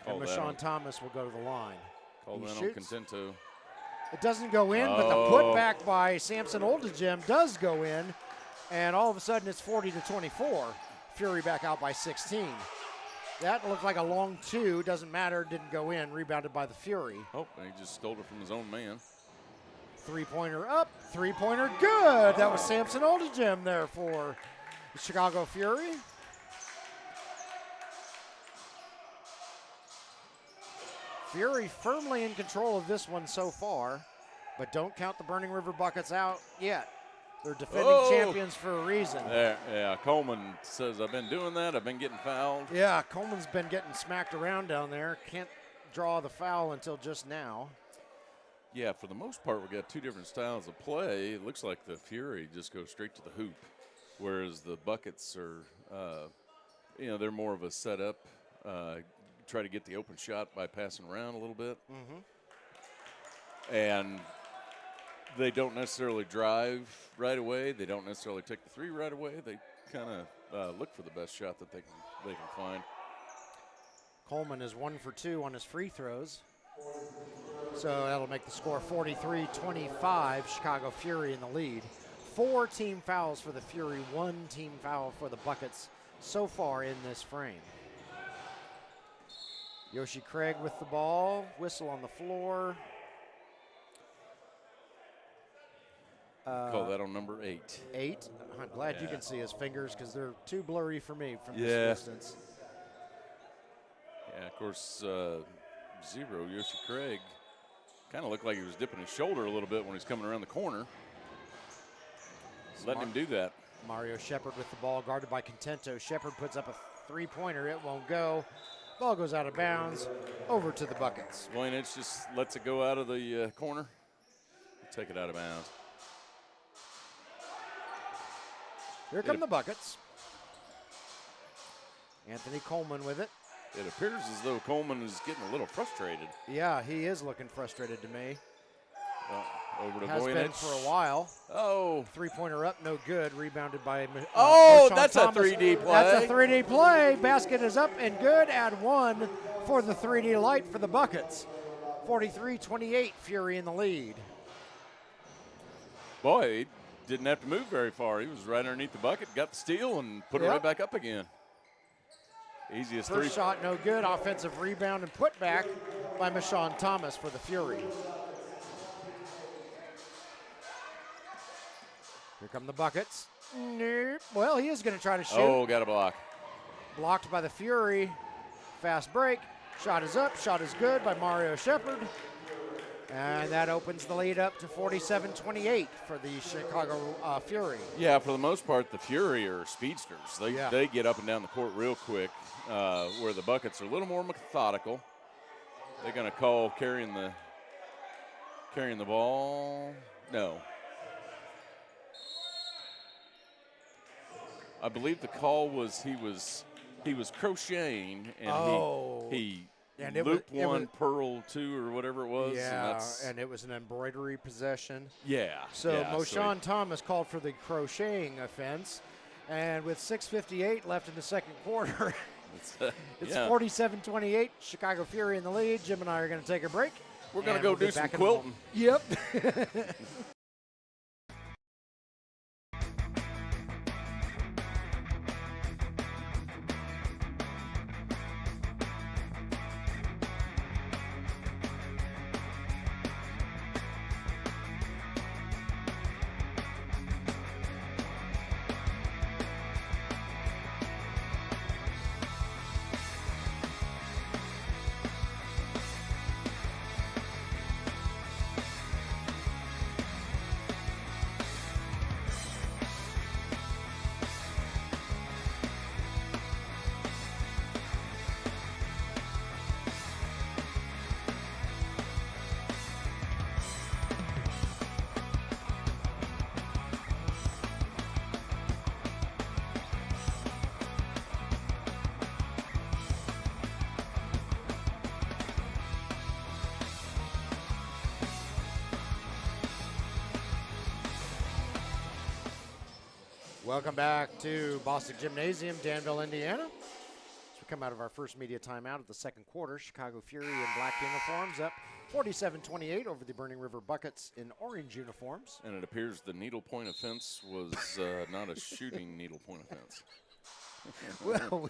And Mashawn Thomas will go to the line. Call that on Contento. It doesn't go in, but the putback by Samson Oldegem does go in. And all of a sudden it's 40-24. Fury back out by 16. That looked like a long two. Doesn't matter. Didn't go in. Rebounded by the Fury. Oh, and he just stole it from his own man. Three-pointer up. Three-pointer good. That was Samson Oldegem there for the Chicago Fury. Fury firmly in control of this one so far, but don't count the Burning River buckets out yet. They're defending champions for a reason. Yeah, Coleman says, I've been doing that. I've been getting fouled. Yeah, Coleman's been getting smacked around down there. Can't draw the foul until just now. Yeah, for the most part, we've got two different styles of play. It looks like the Fury just goes straight to the hoop, whereas the buckets are, they're more of a setup. Try to get the open shot by passing around a little bit. Mm-hmm. And they don't necessarily drive right away. They don't necessarily take the three right away. They kind of look for the best shot that they can find. Coleman is 1 for 2 on his free throws. So that'll make the score 43-25, Chicago Fury in the lead. 4 team fouls for the Fury, 1 team foul for the Buckets so far in this frame. Yoshi Craig with the ball, whistle on the floor. Call that on number 8. 8. I'm glad you can see his fingers because they're too blurry for me from this distance. Yeah, of course, 0, Yoshi Craig, kind of looked like he was dipping his shoulder a little bit when he's coming around the corner. Letting him do that. Mario Shepard with the ball, guarded by Contento. Shepard puts up a 3-pointer. It won't go. Ball goes out of bounds, over to the Buckets. Voynich just lets it go out of the corner. Take it out of bounds. Here come the Buckets. Anthony Coleman with it. It appears as though Coleman is getting a little frustrated. Yeah, he is looking frustrated to me. Over to Has Voynich. been for a while. 3-pointer up, no good. Rebounded by that's Thomas. a 3D play. That's a 3D play. Basket is up and good. Add 1 for the 3D light for the Buckets. 43-28, Fury in the lead. Boy, he didn't have to move very far. He was right underneath the bucket, got the steal, and put it right back up again. Easiest First shot, no good. Offensive rebound and put back by Mashawn Thomas for the Fury. Here come the Buckets. Nope. Well, he is going to try to shoot. Got a block. Blocked by the Fury. Fast break. Shot is up. Shot is good by Mario Shepard. And that opens the lead up to 47-28 for the Chicago Fury. Yeah, for the most part, the Fury are speedsters. They get up and down the court real quick, where the Buckets are a little more methodical. They're going to call carrying the ball. No. I believe the call was he was crocheting and he looped one, pearl 2 or whatever it was. Yeah, and it was an embroidery possession. Yeah. So Moshawn Thomas called for the crocheting offense, and with 6:58 left in the second quarter, it's 47-28. Chicago Fury in the lead. Jim and I are going to take a break. We're going to go do some quilting. Yep. Welcome back to Bostic Gymnasium, Danville, Indiana. As we come out of our first media timeout of the second quarter, Chicago Fury in black uniforms up 47-28 over the Burning River Buckets in orange uniforms. And it appears the needlepoint offense was not a shooting needlepoint offense. Well,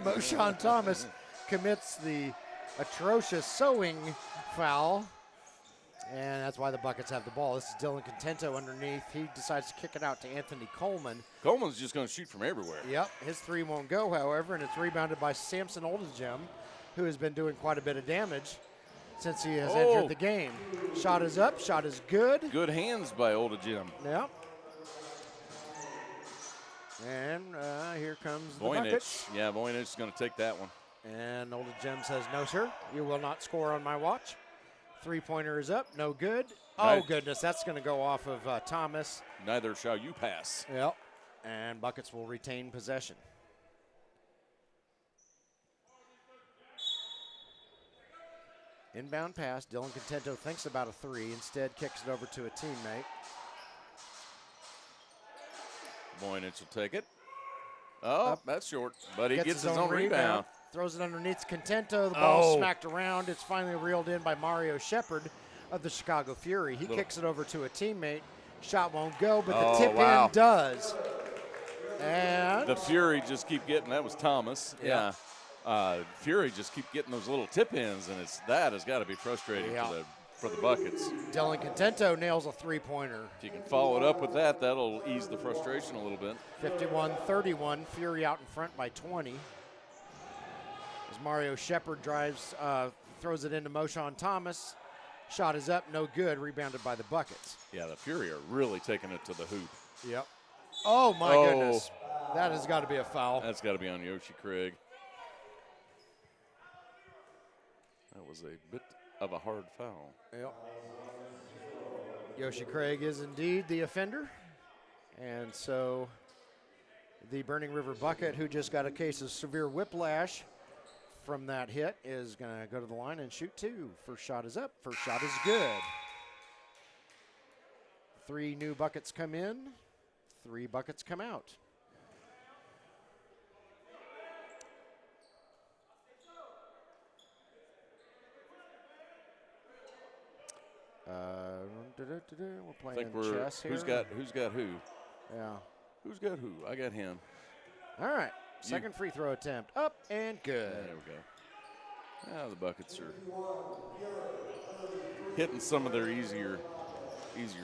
Moshawn Thomas commits the atrocious sewing foul, and that's why the Buckets have the ball. This is Dylan Contento underneath. He decides to kick it out to Anthony Coleman. Coleman's just going to shoot from everywhere. Yep, his three won't go, however, and it's rebounded by Samson Oldegem, who has been doing quite a bit of damage since he has entered the game. Shot is up, shot is good. Good hands by Oldegem. Yep. And here comes the bucket. Yeah, Voynich is going to take that one. And Oldegem says, no, sir, you will not score on my watch. Three-pointer is up, no good. Oh, goodness, that's going to go off of Thomas. Neither shall you pass. Yep, and Buckets will retain possession. Inbound pass, Dylan Contento thinks about a three, instead kicks it over to a teammate. Voynich will take it. Oh, that's short, but he gets his own rebound. Throws it underneath Contento. The ball smacked around. It's finally reeled in by Mario Shepard of the Chicago Fury. He kicks it over to a teammate. Shot won't go, but the tip-in does. And the Fury just keep getting, that was Thomas. Yeah. Fury just keep getting those little tip-ins, and that has got to be frustrating for the Buckets. Dylan Contento nails a three-pointer. If you can follow it up with that, that'll ease the frustration a little bit. 51-31, Fury out in front by 20. As Mario Shepard drives, throws it into Moshawn Thomas. Shot is up, no good, rebounded by the Buckets. Yeah, the Fury are really taking it to the hoop. Yep. Oh, my goodness. That has got to be a foul. That's got to be on Yoshi Craig. That was a bit of a hard foul. Yep. Yoshi Craig is indeed the offender. And so the Burning River Bucket, who just got a case of severe whiplash from that hit, is going to go to the line and shoot two. First shot is up. First shot is good. 3 new buckets come in. 3 buckets come out. We're playing chess here. Who's got who? Yeah. Who's got who? I got him. All right. Second free throw attempt. Up and good. There we go. Now the Buckets are hitting some of their easier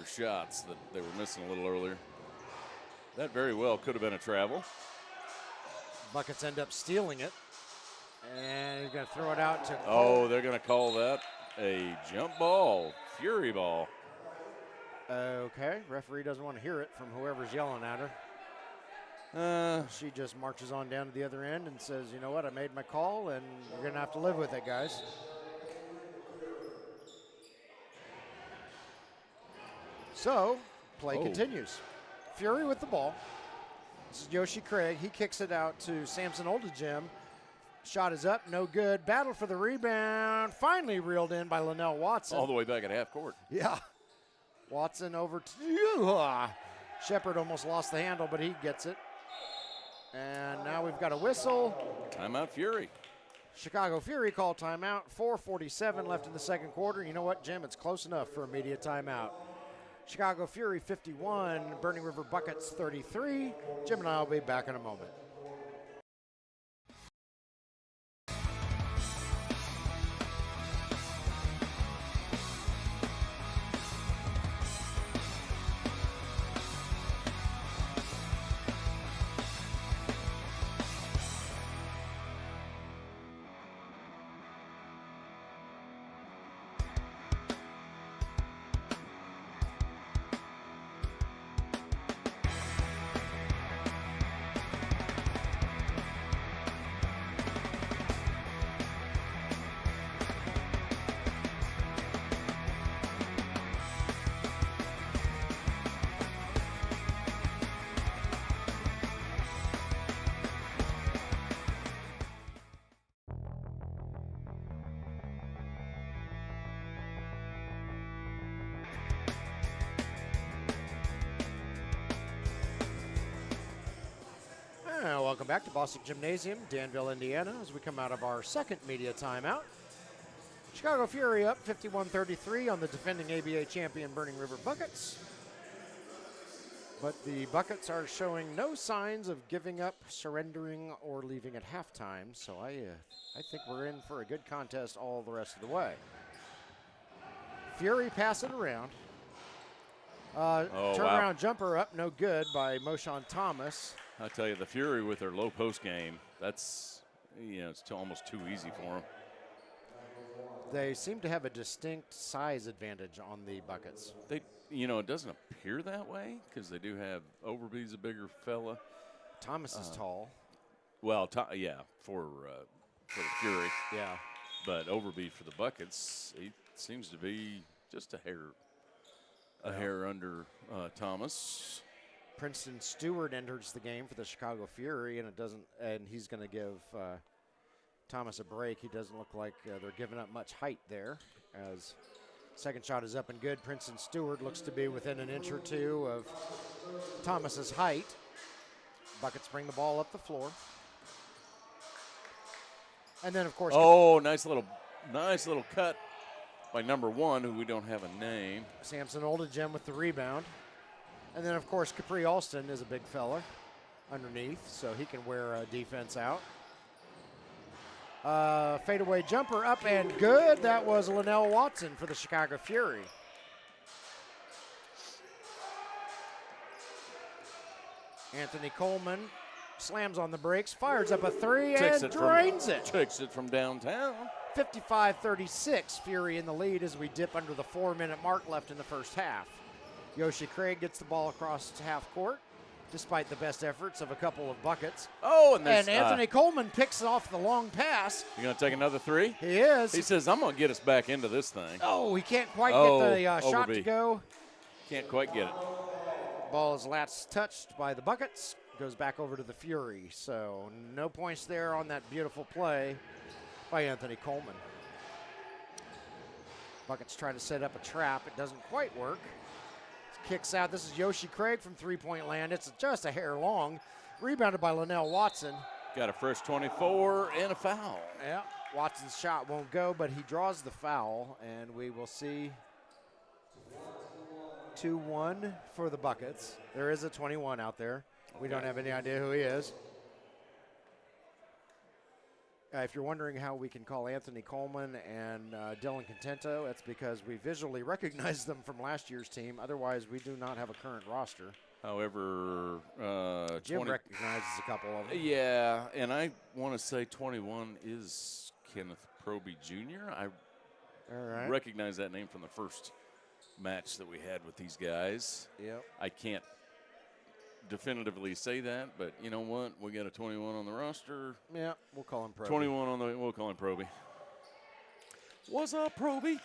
shots that they were missing a little earlier. That very well could have been a travel. Buckets end up stealing it. And he's going to throw it out to Cole. They're going to call that a jump ball, Fury ball. Okay, referee doesn't want to hear it from whoever's yelling at her. She just marches on down to the other end and says, you know what, I made my call, and you're going to have to live with it, guys. So, play continues. Fury with the ball. This is Yoshi Craig. He kicks it out to Samson Oldegem. Shot is up, no good. Battle for the rebound. Finally reeled in by Linnell Watson. All the way back at half court. Yeah. Watson over to Shepard almost lost the handle, but he gets it. And now we've got a whistle. Timeout Fury. Chicago Fury call timeout. 4:47 left in the second quarter. You know what, Jim? It's close enough for immediate timeout. Chicago Fury 51, Burning River Buckets 33. Jim and I will be back in a moment. Welcome back to Bostic Gymnasium, Danville, Indiana, as we come out of our second media timeout. Chicago Fury up 51-33 on the defending ABA champion Burning River Buckets. But the Buckets are showing no signs of giving up, surrendering, or leaving at halftime. So I think we're in for a good contest all the rest of the way. Fury pass it around. Turnaround jumper up, no good by Moshawn Thomas. I tell you, the Fury with their low post game, that's, it's almost too easy for them. They seem to have a distinct size advantage on the Buckets. It doesn't appear that way because they do have Overby's a bigger fella. Thomas is tall. Well, for the Fury. Yeah. But Overby for the Buckets, he seems to be just a hair under Thomas. Princeton Stewart enters the game for the Chicago Fury, and he's going to give Thomas a break. He doesn't look like they're giving up much height there, as second shot is up and good. Princeton Stewart looks to be within an inch or two of Thomas's height. Buckets bring the ball up the floor. And then, of course... Oh, nice little cut by number 1, who we don't have a name. Samson Oldegem with the rebound. And then, of course, Capri Alston is a big fella underneath, so he can wear defense out. Fadeaway jumper up and good. That was Linnell Watson for the Chicago Fury. Anthony Coleman slams on the brakes, fires up a three, and drains it. Takes it from downtown. 55-36, Fury in the lead as we dip under the 4-minute mark left in the first half. Yoshi Craig gets the ball across half court, despite the best efforts of a couple of Buckets. Oh, and Anthony Coleman picks off the long pass. You going to take another three? He is. He says, I'm going to get us back into this thing. Oh, he can't quite get the shot to go. Can't quite get it. Ball is last touched by the Buckets. Goes back over to the Fury. So no points there on that beautiful play by Anthony Coleman. Buckets try to set up a trap. It doesn't quite work. Kicks out. This is Yoshi Craig from three-point land. It's just a hair long. Rebounded by Linnell Watson. Got a first 24 and a foul. Yeah, Watson's shot won't go, but he draws the foul, and we will see 2-1 for the Buckets. There is a 21 out there. We don't have any idea who he is. If you're wondering how we can call Anthony Coleman and Dylan Contento, that's because we visually recognize them from last year's team. Otherwise, we do not have a current roster. However, Jim recognizes a couple of them. Yeah, and I want to say 21 is Kenneth Proby Jr. I recognize that name from the first match that we had with these guys. Yep. I can't definitively say that, but you know what? We got a 21 on the roster. Yeah, we'll call him Proby. 21 we'll call him Proby. What's up, Proby?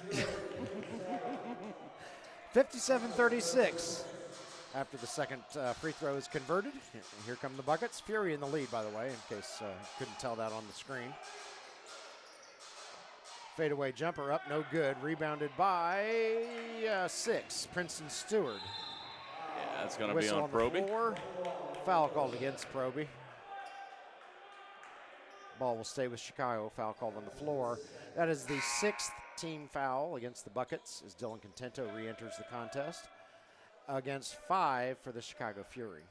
57-36. After the second free throw is converted. Here come the Buckets. Fury in the lead, by the way, in case you couldn't tell that on the screen. Fadeaway jumper up, no good. Rebounded by 6, Princeton Stewart. Yeah, that's going to be on Proby. Foul called against Proby. Ball will stay with Chicago. Foul called on the floor. That is the 6th team foul against the Buckets as Dylan Contento re-enters the contest. Against 5 for the Chicago Fury.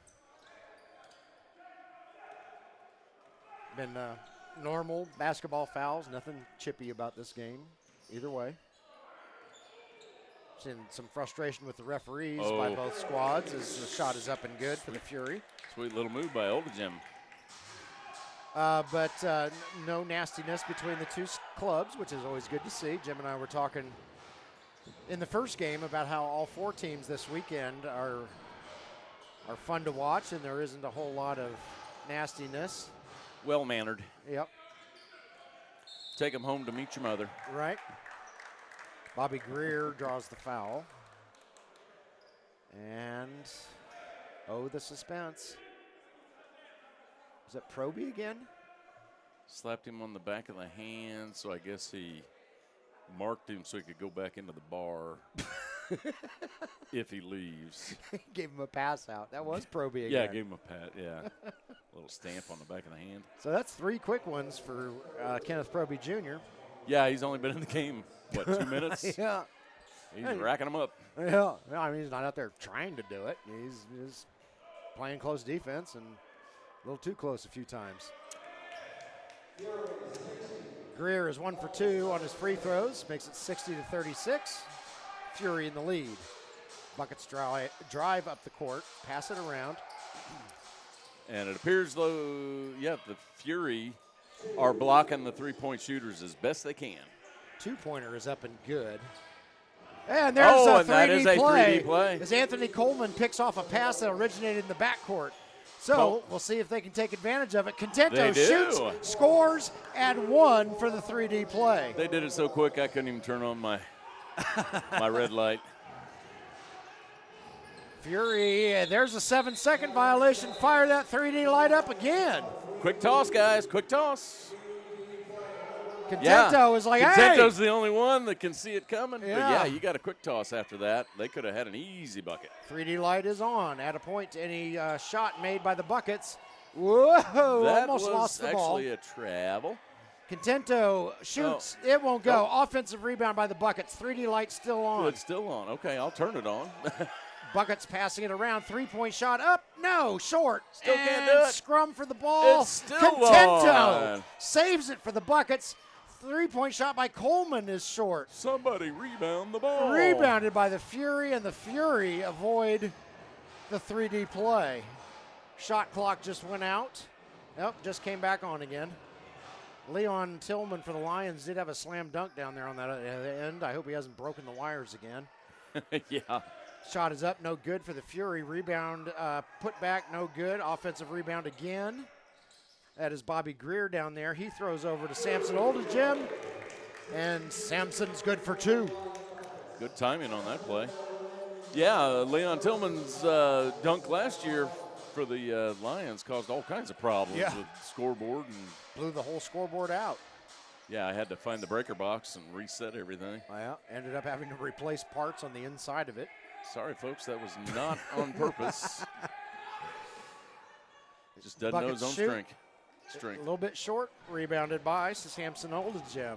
Been normal basketball fouls. Nothing chippy about this game either way. Seen some frustration with the referees by both squads as the shot is up and good for the Fury. Sweet little move by Oldegem. But no nastiness between the two clubs, which is always good to see. Jim and I were talking in the first game about how all 4 teams this weekend are fun to watch, and there isn't a whole lot of nastiness. Well-mannered. Yep. Take them home to meet your mother. Right. Bobby Greer draws the foul. And, the suspense. Is that Proby again? Slapped him on the back of the hand, so I guess he marked him so he could go back into the bar. if he leaves. Gave him a pass out. That was Proby again. Yeah, gave him a pat. Yeah, a little stamp on the back of the hand. So that's 3 quick ones for Kenneth Proby Jr. Yeah, he's only been in the game, what, 2 minutes? Yeah. He's racking them up. Yeah. I mean, he's not out there trying to do it. He's just playing close defense and a little too close a few times. Greer is 1 for 2 on his free throws, makes it 60-36. Fury in the lead. Buckets drive up the court, pass it around. And it appears, though, yeah, the Fury are blocking the three-point shooters as best they can. 2-pointer is up and good. And there's a 3D that is a play. 3D play. As Anthony Coleman picks off a pass that originated in the backcourt. So we'll see if they can take advantage of it. Contento shoots, scores, and 1 for the 3D play. They did it so quick I couldn't even turn on my my red light. Fury, there's a 7-second violation. Fire that 3D light up again. Quick toss, guys, quick toss. Contento is like, Contento's the only one that can see it coming. Yeah. But yeah, you got a quick toss after that. They could have had an easy bucket. 3D light is on. Add a point to any shot made by the buckets. Whoa, That almost was lost the ball. actually a travel. Contento shoots. It won't go. Offensive rebound by the Buckets. 3D light still on. It's still on. Okay, I'll turn it on. Buckets passing it around. 3-point shot up. No, short. Still and can't do it. Scrum for the ball. It's still Contento on. saves it for the Buckets. 3-point shot by Coleman is short. Somebody rebound the ball. Rebounded by the Fury, and the Fury avoid the 3D play. Shot clock just went out. Nope, just came back on again. Leon Tillman for the Lions did have a slam dunk down there on that end. I hope he hasn't broken the wires again. Yeah. Shot is up, no good for the Fury. Rebound put back, no good. Offensive rebound again. That is Bobby Greer down there. He throws over to Samson Oldejim, and Samson's good for 2. Good timing on that play. Yeah, Leon Tillman's dunk last year for the Lions caused all kinds of problems with scoreboard. And blew the whole scoreboard out. yeah, I had to find the breaker box and reset everything. Well, ended up having to replace parts on the inside of it. Sorry, folks, that was not on purpose. Just doesn't know his own strength. A little bit short, rebounded by Samson Oldejim.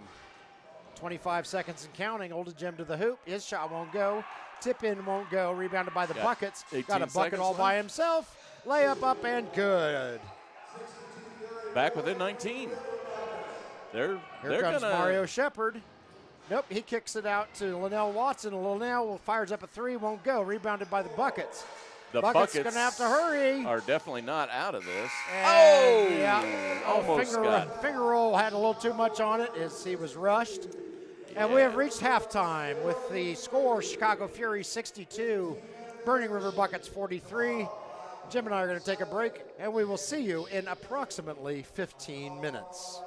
25 seconds and counting. Oldejim to the hoop. His shot won't go. Tip in won't go. Rebounded by the Buckets. Got a bucket all by himself. Layup up and good. Back within 19. Here comes Mario Shepard. Nope, he kicks it out to Linnell Watson. Linnell fires up a 3, won't go. Rebounded by the Buckets. The Buckets going to have to hurry. Are definitely not out of this. And yeah. Almost finger roll had a little too much on it as he was rushed. And we have reached halftime with the score, Chicago Fury 62, Burning River Buckets 43. Jim and I are going to take a break, and we will see you in approximately 15 minutes.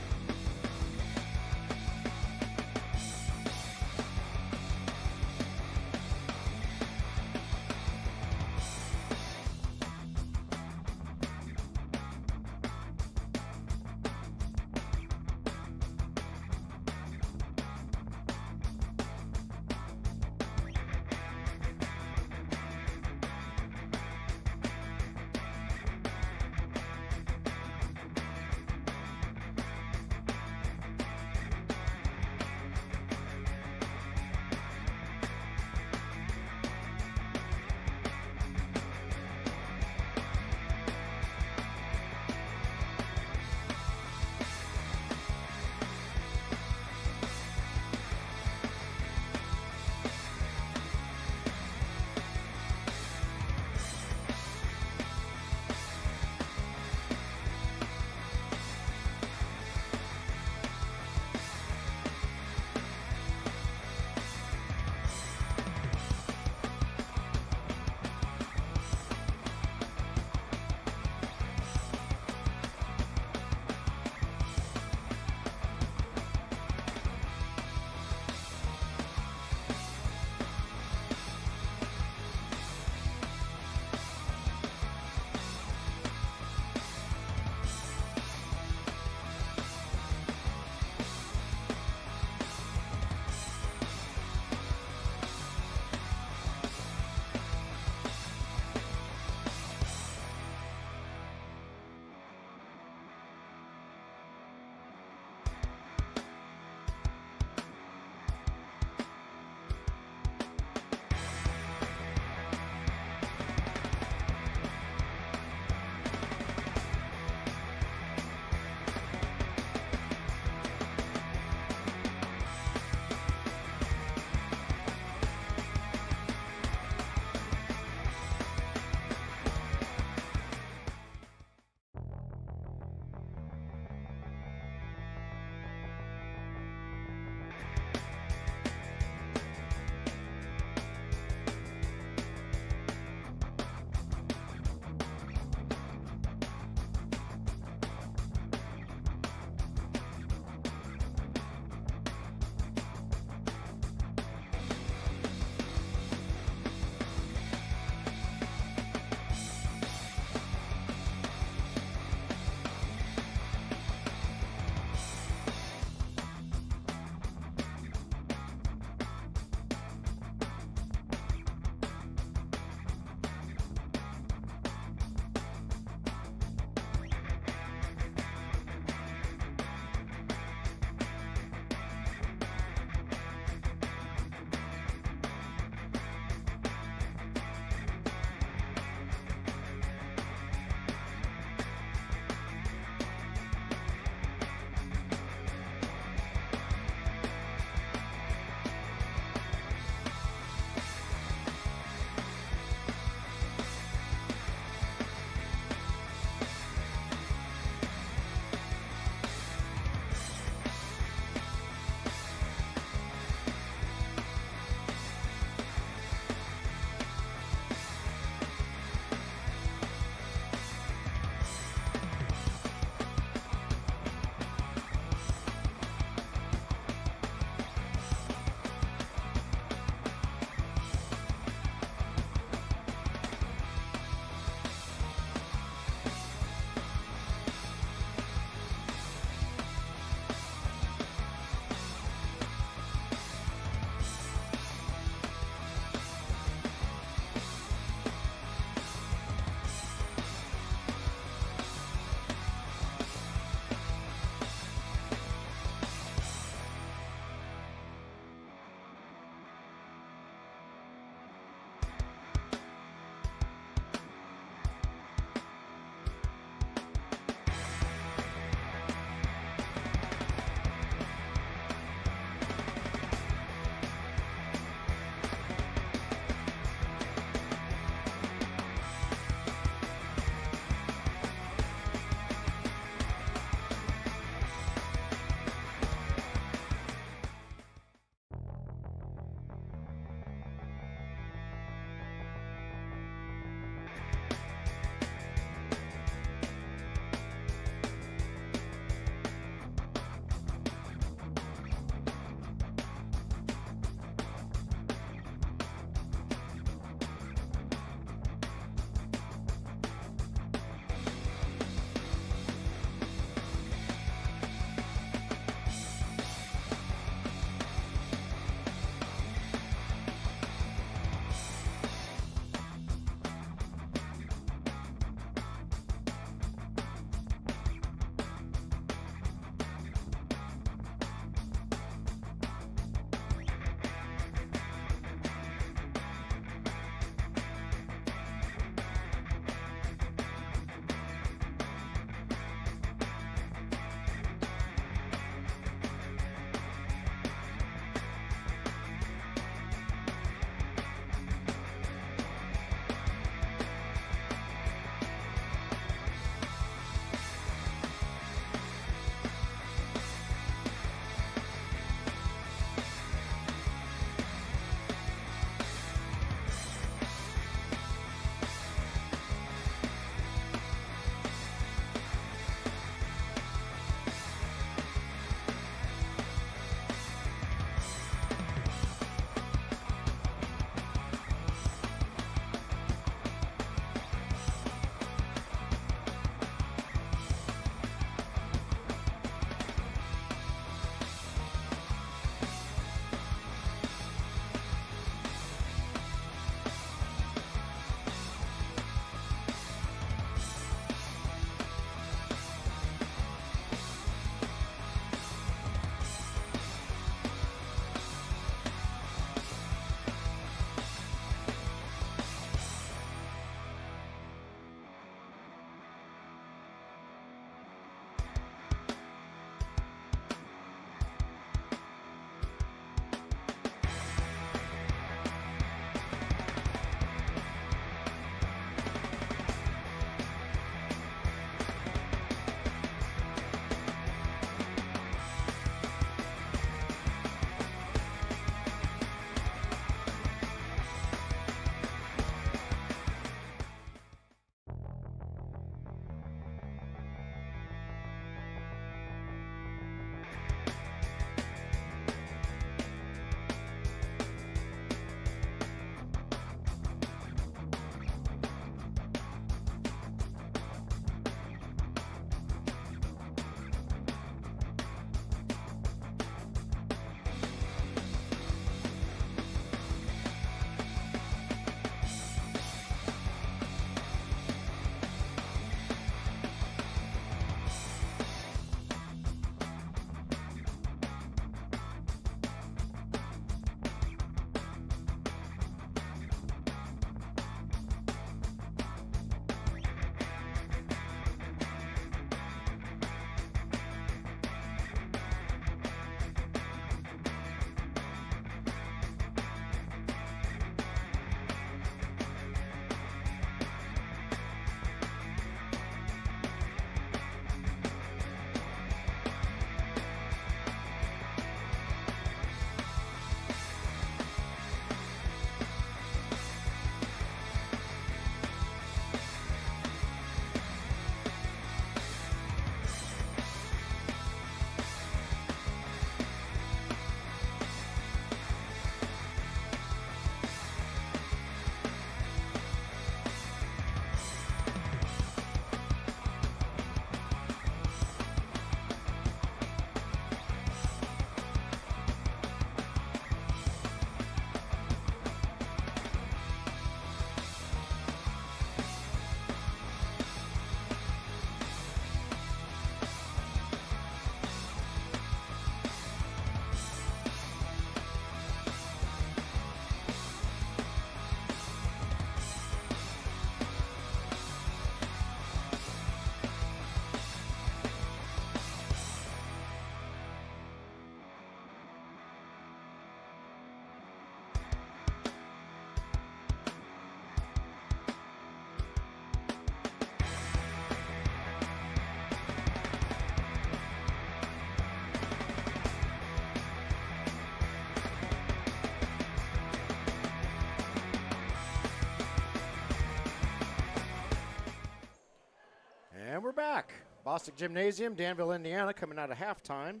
back. Bostic Gymnasium, Danville, Indiana, coming out of halftime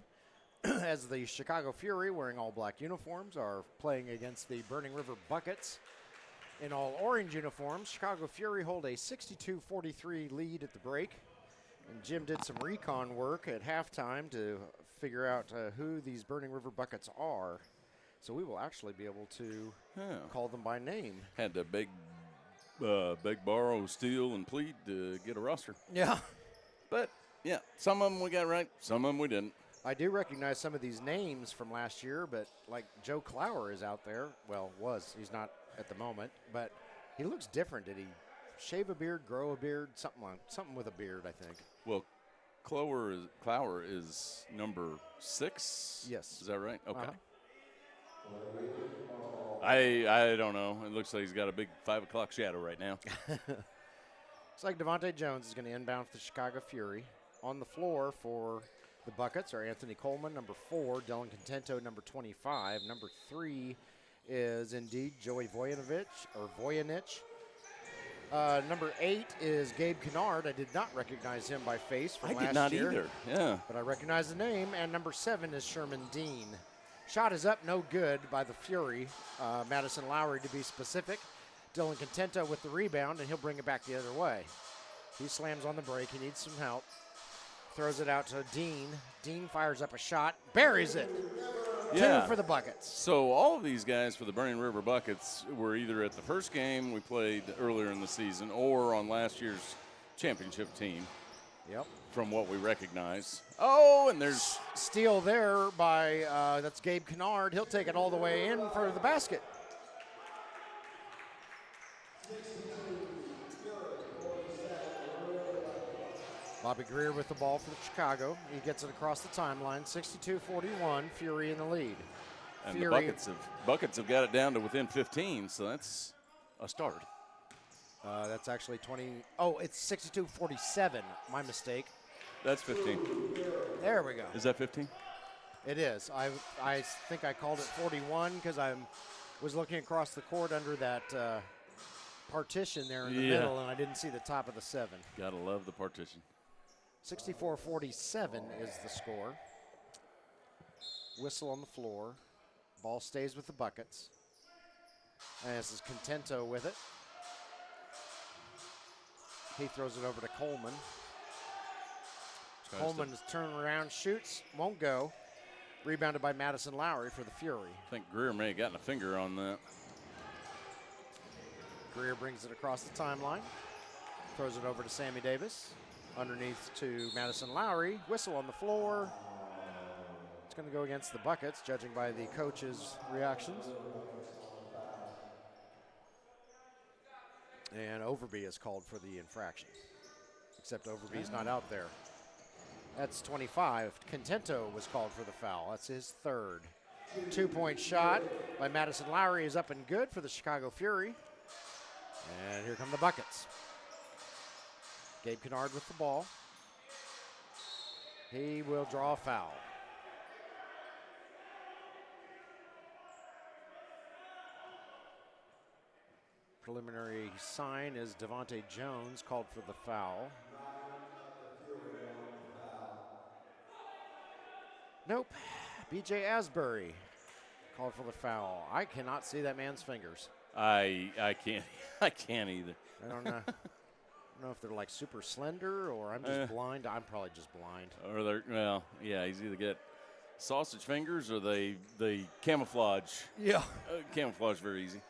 as the Chicago Fury, wearing all black uniforms, are playing against the Burning River Buckets in all orange uniforms. Chicago Fury hold a 62-43 lead at the break. And Jim did some recon work at halftime to figure out who these Burning River Buckets are. So we will actually be able to call them by name. Had to beg, borrow, steal, and plead to get a roster. Yeah. But, yeah, some of them we got right, some of them we didn't. I do recognize some of these names from last year, but like Joe Clower is out there. Well, was. He's not at the moment, but he looks different. Did he shave a beard, grow a beard, something with a beard, I think. Well, Clower is number 6? Yes. Is that right? Okay. Uh-huh. I don't know. It looks like he's got a big 5 o'clock shadow right now. Looks like Devontae Jones is going to inbound for the Chicago Fury. On the floor for the Buckets are Anthony Coleman, number 4, Dylan Contento, number 25. Number 3 is indeed Joey Voynich. Number 8 is Gabe Kennard. I did not recognize him by face from last year. I did not either, yeah. But I recognize the name. And number 7 is Sherman Dean. Shot is up, no good by the Fury. Madison Lowry, to be specific. Dylan Contento with the rebound, and he'll bring it back the other way. He slams on the break. He needs some help. Throws it out to Dean. Dean fires up a shot, buries it. Yeah. 2 for the Buckets. So all of these guys for the Burning River Buckets were either at the first game we played earlier in the season or on last year's championship team. Yep. From what we recognize. Oh, and there's steal there by that's Gabe Kennard. He'll take it all the way in for the basket. Bobby Greer with the ball for Chicago. He gets it across the timeline. 62-41, Fury in the lead. And Fury. The Buckets have got it down to within 15, so that's a start. That's actually 20. Oh, it's 62-47. My mistake. That's 15. There we go. Is that 15? It is. I think I called it 41 because I was looking across the court under that partition there in the middle, and I didn't see the top of the 7. Gotta love the partition. 64-47 is the score. Whistle on the floor. Ball stays with the Buckets. And this is Contento with it. He throws it over to Coleman. Coleman is turning around, shoots, won't go. Rebounded by Madison Lowry for the Fury. I think Greer may have gotten a finger on that. Greer brings it across the timeline. Throws it over to Sammy Davis. Underneath to Madison Lowry. Whistle on the floor. It's going to go against the Buckets, judging by the coach's reactions. And Overby is called for the infraction. Except Overby's not out there. That's 25. Contento was called for the foul. That's his 3rd. 2-point shot by Madison Lowry is up and good for the Chicago Fury. And here come the Buckets. Gabe Kennard with the ball. He will draw a foul. Preliminary sign is Devontae Jones called for the foul. Nope. B.J. Asbury called for the foul. I cannot see that man's fingers. I can't. I can't either. I don't know. I don't know if they're like super slender or I'm just blind. I'm probably just blind. Or they're he's either got sausage fingers or they camouflage. Yeah. Camouflage very easy.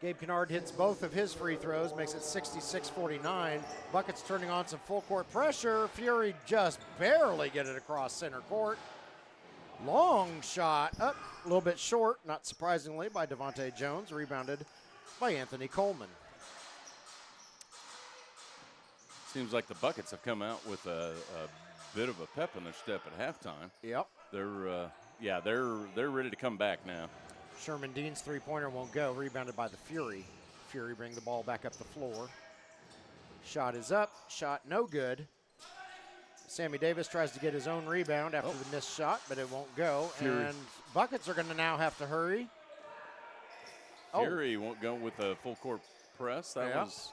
Gabe Kennard hits both of his free throws, makes it 66-49. Buckets turning on some full court pressure. Fury just barely get it across center court. Long shot, up a little bit short, not surprisingly, by Devontae Jones, rebounded by Anthony Coleman. Seems like the Buckets have come out with a bit of a pep in their step at halftime. Yep. They're ready to come back now. Sherman Dean's three-pointer won't go, rebounded by the Fury. Fury bring the ball back up the floor. Shot is up, shot no good. Sammy Davis tries to get his own rebound after the missed shot, but it won't go. Fury. And Buckets are going to now have to hurry. Fury won't go with a full court press. That was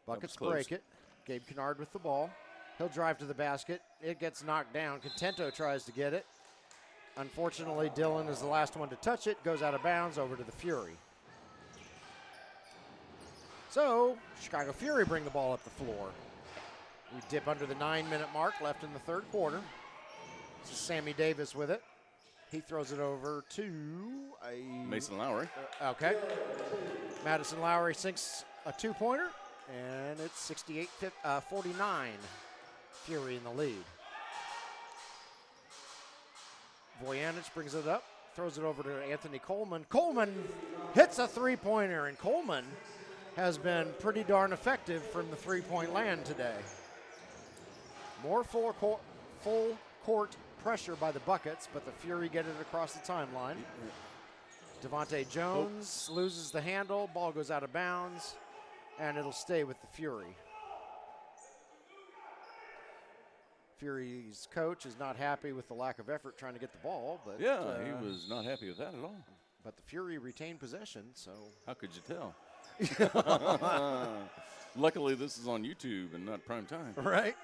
Buckets break it. Gabe Kennard with the ball. He'll drive to the basket. It gets knocked down. Contento tries to get it. Unfortunately, Dillon is the last one to touch it. Goes out of bounds over to the Fury. So, Chicago Fury bring the ball up the floor. We dip under the 9-minute mark left in the third quarter. This is Sammy Davis with it. He throws it over to Mason Lowry. Okay. Madison Lowry sinks a two-pointer, and it's 68-49. Fury in the lead. Vojanich brings it up, throws it over to Anthony Coleman. Coleman hits a three-pointer, and Coleman has been pretty darn effective from the three-point land today. More full court pressure by the Buckets, but the Fury get it across the timeline. Devontae Jones loses the handle, ball goes out of bounds, and it'll stay with the Fury. Fury's coach is not happy with the lack of effort trying to get the ball, but yeah, he was not happy with that at all. But the Fury retained possession, so how could you tell? Luckily, this is on YouTube and not prime time. Right.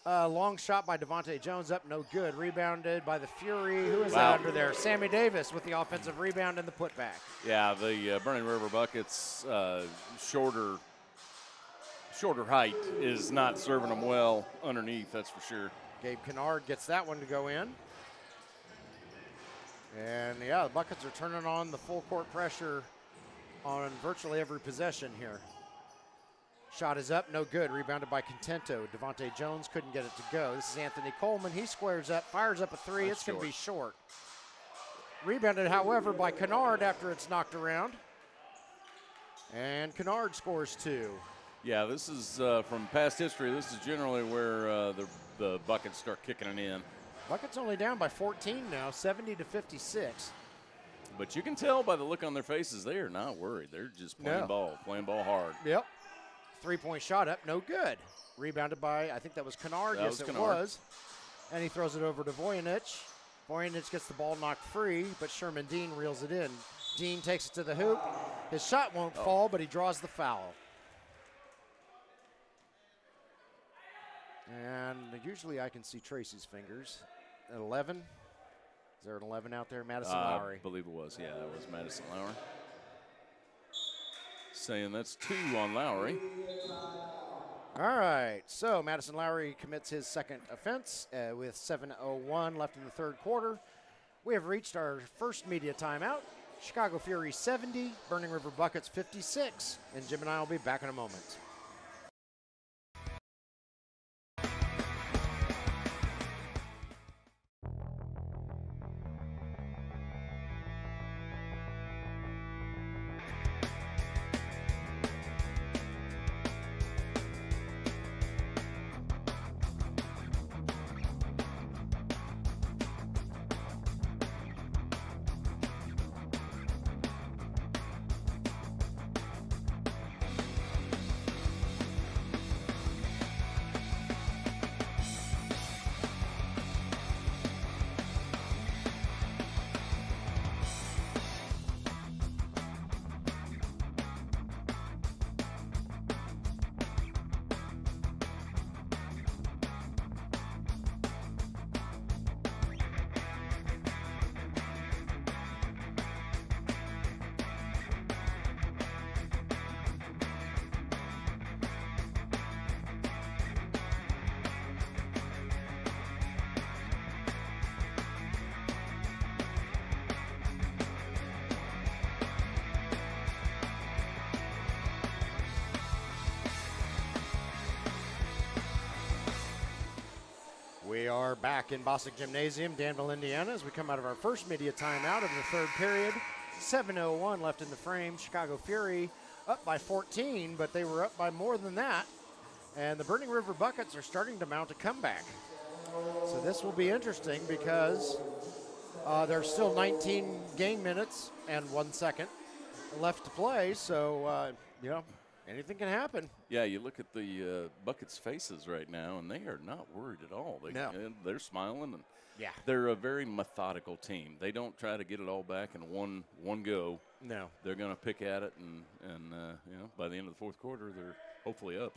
Long shot by Devontae Jones, up no good. Rebounded by the Fury. Who is that under there? Sammy Davis with the offensive rebound and the putback. Yeah, the Burning River Buckets shorter height is not serving them well underneath, that's for sure. Gabe Kennard gets that one to go in. And, yeah, the Buckets are turning on the full court pressure on virtually every possession here. Shot is up, no good. Rebounded by Contento. Devontae Jones couldn't get it to go. This is Anthony Coleman. He squares up, fires up a three. It's going to be short. Rebounded, however, by Kennard after it's knocked around. And Kennard scores two. Yeah, this is from past history. This is generally where the Buckets start kicking it in. Buckets only down by 14 now, 70-56. But you can tell by the look on their faces, they are not worried. They're just playing ball hard. Yep. Three-point shot up, no good. Rebounded by, I think that was Kennard. Yes, it was. And he throws it over to Vojanich. Vojanich gets the ball knocked free, but Sherman Dean reels it in. Dean takes it to the hoop. His shot won't fall, but he draws the foul. And usually I can see Tracy's fingers. At 11. Is there an 11 out there? Madison Lowry. I believe it was. Yeah, that was Madison Lowry. Saying that's two on Lowry. All right, so Madison Lowry commits his second offense with 7:01 left in the third quarter. We have reached our first media timeout. Chicago Fury 70, Burning River Buckets 56, and Jim and I will be back in a moment. We are back in Bostic Gymnasium, Danville, Indiana, as we come out of our first media timeout of the third period. 7:01 left in the frame. Chicago Fury up by 14, but they were up by more than that. And the Burning River Buckets are starting to mount a comeback. So this will be interesting because there's still 19 game minutes and 1 second left to play. So, anything can happen. Yeah, you look at the Buckets' faces right now, and they are not worried at all. They're smiling, and they're a very methodical team. They don't try to get it all back in one go. No. They're going to pick at it, and by the end of the fourth quarter, they're hopefully up.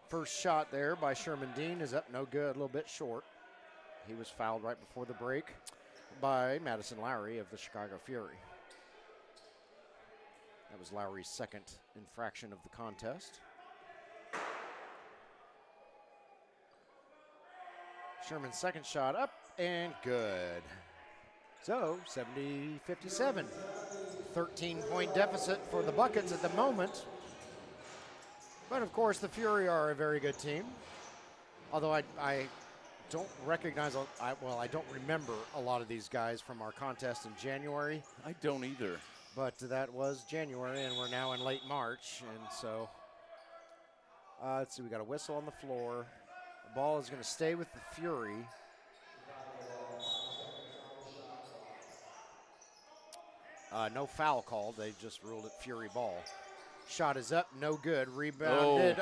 First shot there by Sherman Dean is up, no good, a little bit short. He was fouled right before the break by Madison Lowry of the Chicago Fury. That was Lowry's second infraction of the contest. Sherman's second shot up and good. So 70-57. 13-point deficit for the Buckets at the moment. But of course, the Fury are a very good team. Although I don't recognize, I don't remember a lot of these guys from our contest in January. I don't either. But that was January, and we're now in late March. And so, let's see, we got a whistle on the floor. The ball is going to stay with the Fury. No foul called. They just ruled it Fury ball. Shot is up, no good. Rebounded.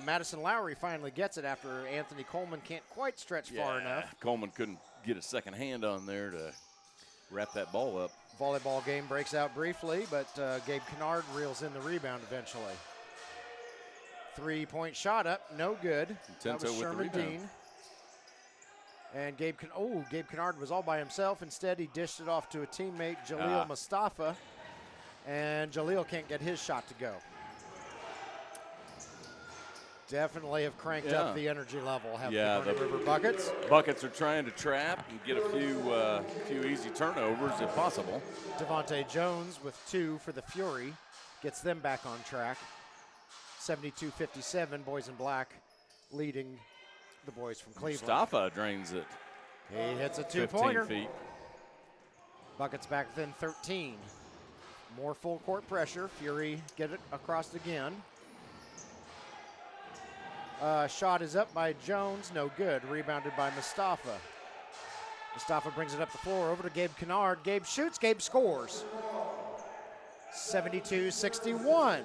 Madison Lowry finally gets it after Anthony Coleman can't quite stretch far enough. Coleman couldn't get a second hand on there to wrap that ball up. Volleyball game breaks out briefly, but Gabe Kennard reels in the rebound eventually. 3-point shot up, no good. That was Sherman Dean. And Gabe Kennard was all by himself. Instead, he dished it off to a teammate, Jaleel Mustafa. And Jaleel can't get his shot to go. Definitely have cranked up the energy level, have the River Buckets. Buckets are trying to trap and get a few easy turnovers if possible. Devontae Jones with 2 for the Fury gets them back on track. 72-57, boys in black leading the boys from Cleveland. Mustafa drains it. He hits a 2-pointer. 15 feet. Buckets back within 13. More full court pressure. Fury get it across again. Shot is up by Jones, no good. Rebounded by Mustafa. Mustafa brings it up the floor over to Gabe Kennard. Gabe shoots, Gabe scores. 72-61.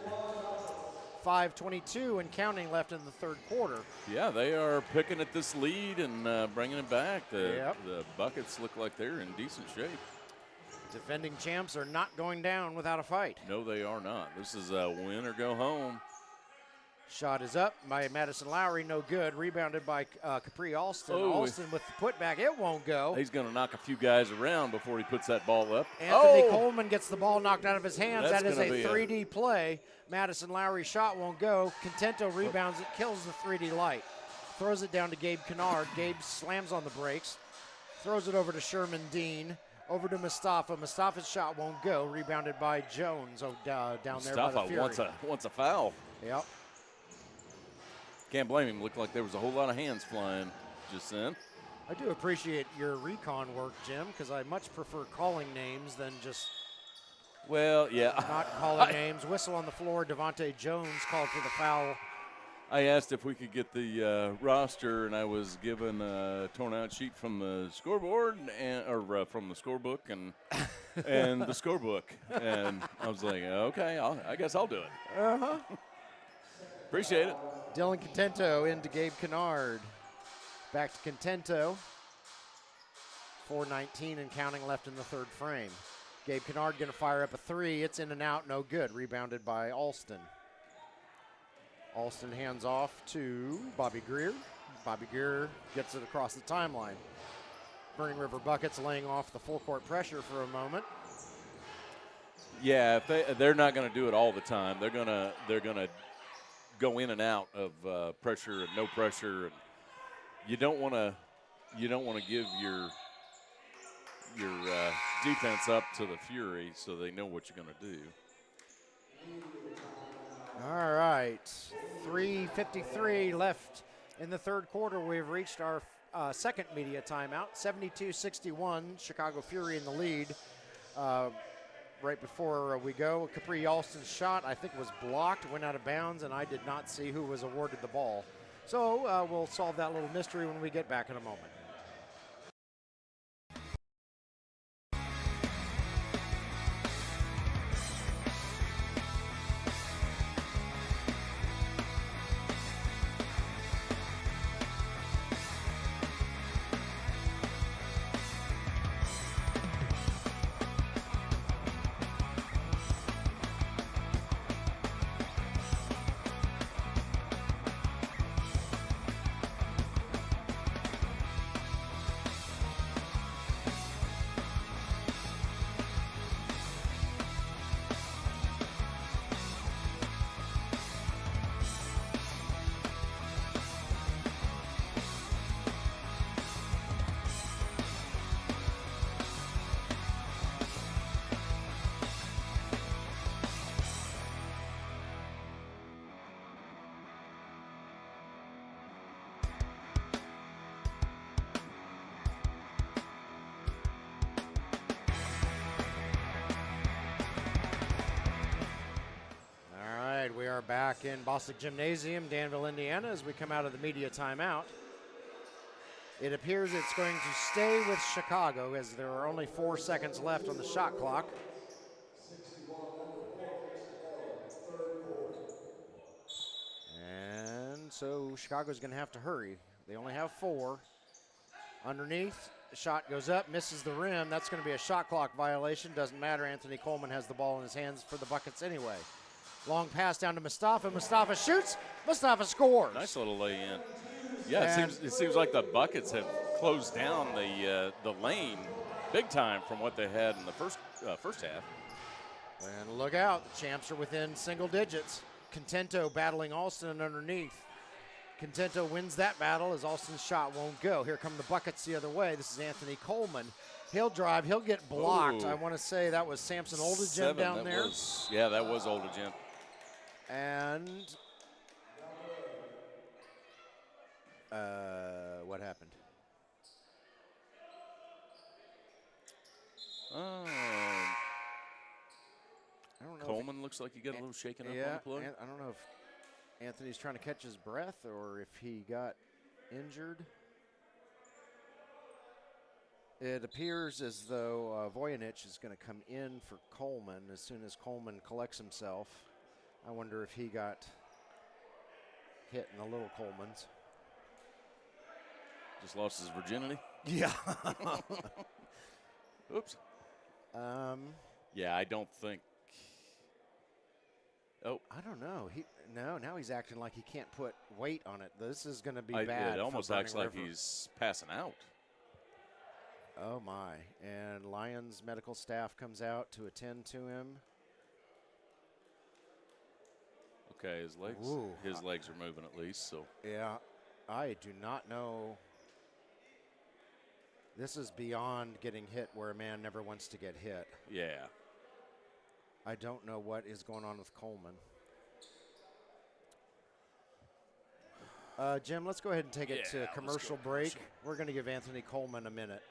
5:22 and counting left in the third quarter. Yeah, they are picking at this lead and bringing it back. The Buckets look like they're in decent shape. Defending champs are not going down without a fight. No, they are not. This is a win or go home. Shot is up by Madison Lowry, no good. Rebounded by Capri Alston. Alston with the putback, it won't go. He's going to knock a few guys around before he puts that ball up. Anthony Coleman gets the ball knocked out of his hands. That's that is a 3D play. Madison Lowry's shot won't go. Contento rebounds it, kills the 3D light. Throws it down to Gabe Kennard. Gabe slams on the brakes. Throws it over to Sherman Dean. Over to Mustafa. Mustafa's shot won't go. Rebounded by Jones down there by the Fury. Mustafa wants a foul. Yep. Can't blame him. Looked like there was a whole lot of hands flying just then. I do appreciate your recon work, Jim, because I much prefer calling names than just not calling names. Whistle on the floor. Devontae Jones called for the foul. I asked if we could get the roster, and I was given a torn-out sheet from the scoreboard or from the scorebook and the scorebook, and I was like, okay, I guess I'll do it. Appreciate it. Dylan Contento into Gabe Kennard. Back to Contento. 4:19 and counting left in the third frame. Gabe Kennard going to fire up a 3. It's in and out, no good. Rebounded by Alston. Alston hands off to Bobby Greer. Bobby Greer gets it across the timeline. Burning River Buckets laying off the full court pressure for a moment. Yeah, if they're not going to do it all the time. They're gonna go in and out of pressure and no pressure. And you don't want to give your defense up to the Fury, so they know what you're going to do. All right, 3:53 left in the third quarter. We've reached our second media timeout. 72-61, Chicago Fury in the lead. Right before we go, Capri Alston's shot, I think, was blocked, went out of bounds, and I did not see who was awarded the ball. So we'll solve that little mystery when we get back in a moment. are back in Bostic Gymnasium, Danville, Indiana, as we come out of the media timeout. It appears it's going to stay with Chicago as there are only 4 seconds left on the shot clock. And so Chicago's going to have to hurry. They only have 4. Underneath, the shot goes up, misses the rim. That's going to be a shot clock violation. Doesn't matter. Anthony Coleman has the ball in his hands for the buckets anyway. Long pass down to Mustafa. Mustafa shoots. Mustafa scores. Nice little lay-in. Yeah, it seems like the buckets have closed down the lane big time from what they had in the first half. And look out, the champs are within single digits. Contento battling Alston underneath. Contento wins that battle as Alston's shot won't go. Here come the buckets the other way. This is Anthony Coleman. He'll drive. He'll get blocked. Ooh. I want to say that was Samson Oldegem down there. That was Oldegem. And what happened? I don't know. Coleman looks like he got a little shaken up on the play. I don't know if Anthony's trying to catch his breath or if he got injured. It appears as though Voynich is going to come in for Coleman as soon as Coleman collects himself. I wonder if he got hit in the little Colemans. Just lost his virginity? Yeah. Oops. Yeah, I don't think. Oh. I don't know. Now he's acting like he can't put weight on it. This is going to be bad. It almost for acts like River. he's passing out. Oh, my. And Lions medical staff comes out to attend to him. Okay, his legs are moving at least. So yeah, I do not know. This is beyond getting hit where a man never wants to get hit. Yeah. I don't know what is going on with Coleman. Jim, let's go ahead and take it to commercial break. We're going to give Anthony Coleman a minute.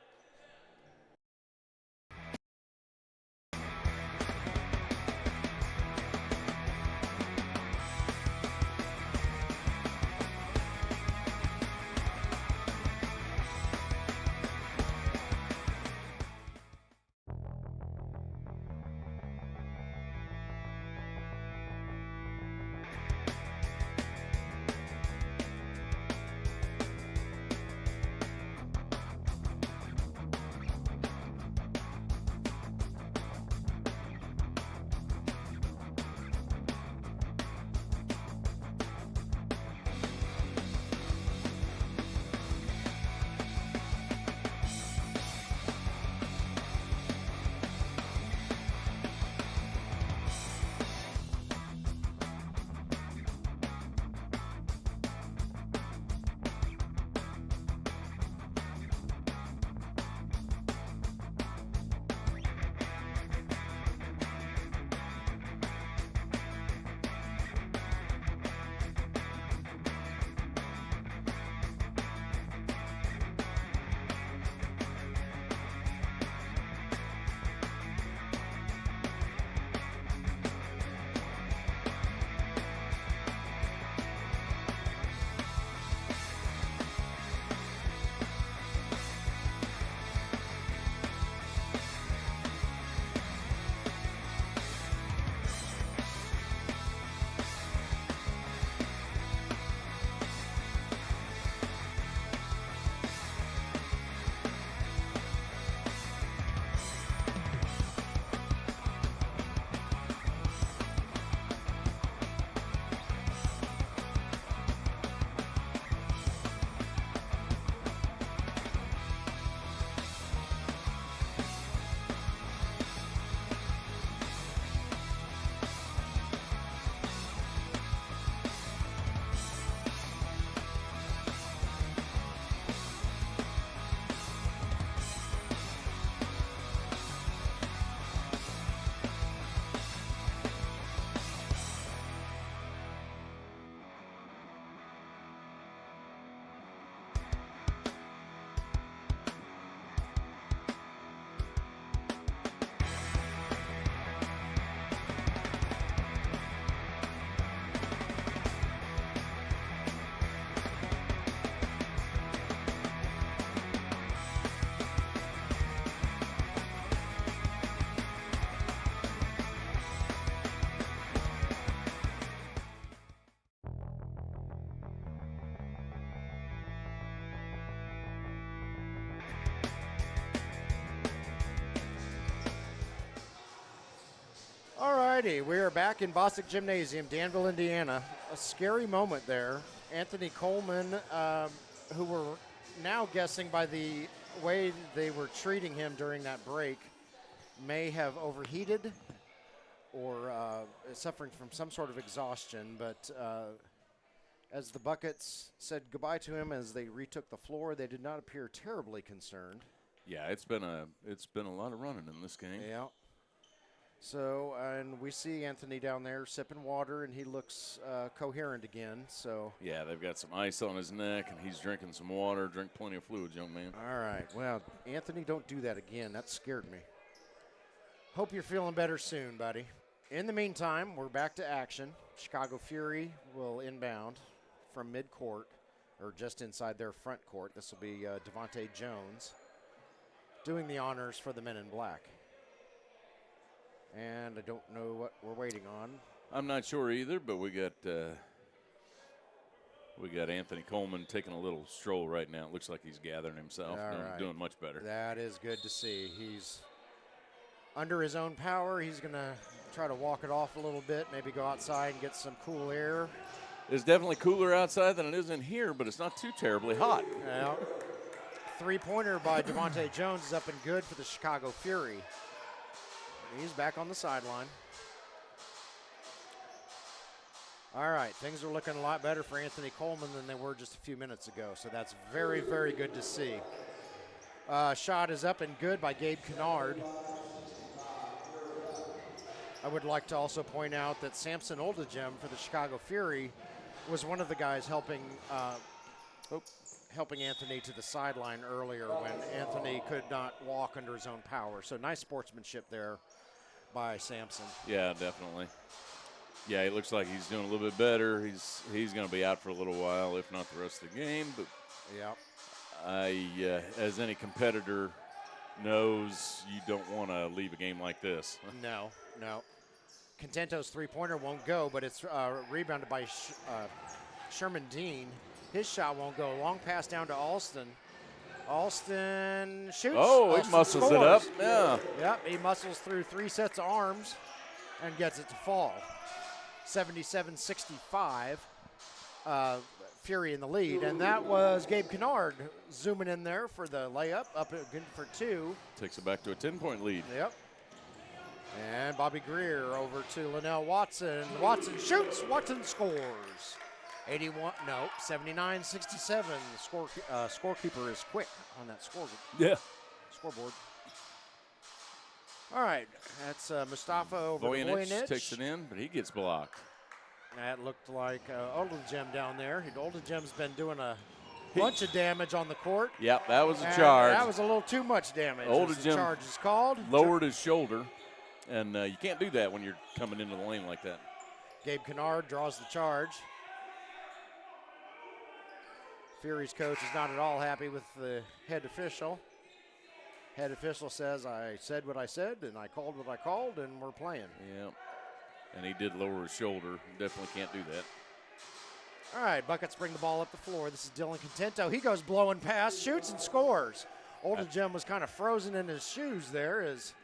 righty, we are back in Bostic Gymnasium, Danville, Indiana. A scary moment there. Anthony Coleman, who we're now guessing by the way they were treating him during that break, may have overheated or is suffering from some sort of exhaustion. But as the Buckets said goodbye to him as they retook the floor, they did not appear terribly concerned. Yeah, it's been a lot of running in this game. Yeah. So, and we see Anthony down there sipping water, and he looks coherent again. So. Yeah, they've got some ice on his neck, and he's drinking some water. Drink plenty of fluids, young man. All right. Well, Anthony, don't do that again. That scared me. Hope you're feeling better soon, buddy. In the meantime, we're back to action. Chicago Fury will inbound from midcourt, or just inside their front court. This will be Devontae Jones doing the honors for the men in black. And I don't know what we're waiting on. I'm not sure either, but we got Anthony Coleman taking a little stroll right now. It looks like he's gathering himself, doing much better. That is good to see. He's under his own power. He's going to try to walk it off a little bit, maybe go outside and get some cool air. It's definitely cooler outside than it is in here, but it's not too terribly hot. Well, three-pointer by Devontae Jones is up and good for the Chicago Fury. He's back on the sideline. All right, things are looking a lot better for Anthony Coleman than they were just a few minutes ago, so that's very, very good to see. Shot is up and good by Gabe Kennard. I would like to also point out that Samson Oldegem for the Chicago Fury was one of the guys helping Anthony to the sideline earlier when Anthony could not walk under his own power. So nice sportsmanship there by Samson. Yeah, definitely. Yeah, it looks like he's doing a little bit better. He's going to be out for a little while, if not the rest of the game. But yeah, as any competitor knows, you don't want to leave a game like this. No. Contento's three-pointer won't go, but it's rebounded by Sherman Dean. His shot won't go. Long pass down to Alston. Alston shoots. Oh, Alston he muscles scores. it up. Yeah. Yep, he muscles through three sets of arms and gets it to fall. 77-65. Fury in the lead. And that was Gabe Kennard zooming in there for the layup, up good for two. Takes it back to a 10-point lead. Yep. And Bobby Greer over to Linnell Watson. Watson shoots. Watson scores. 79-67. The scorekeeper is quick on that scoreboard. All right, that's Mustafa over Voynich. Takes it in, but he gets blocked. That looked like Oldegem down there. Oldegem's been doing a bunch of damage on the court. Yep, that was a charge. That was a little too much damage. Oldegem charge is called. Lowered his shoulder, and you can't do that when you're coming into the lane like that. Gabe Kennard draws the charge. Fury's coach is not at all happy with the head official. Head official says, I said what I said, and I called what I called, and we're playing. Yeah, and he did lower his shoulder. Definitely can't do that. All right, Buckets bring the ball up the floor. This is Dylan Contento. He goes blowing past, shoots, and scores. Oldegem was kind of frozen in his shoes there as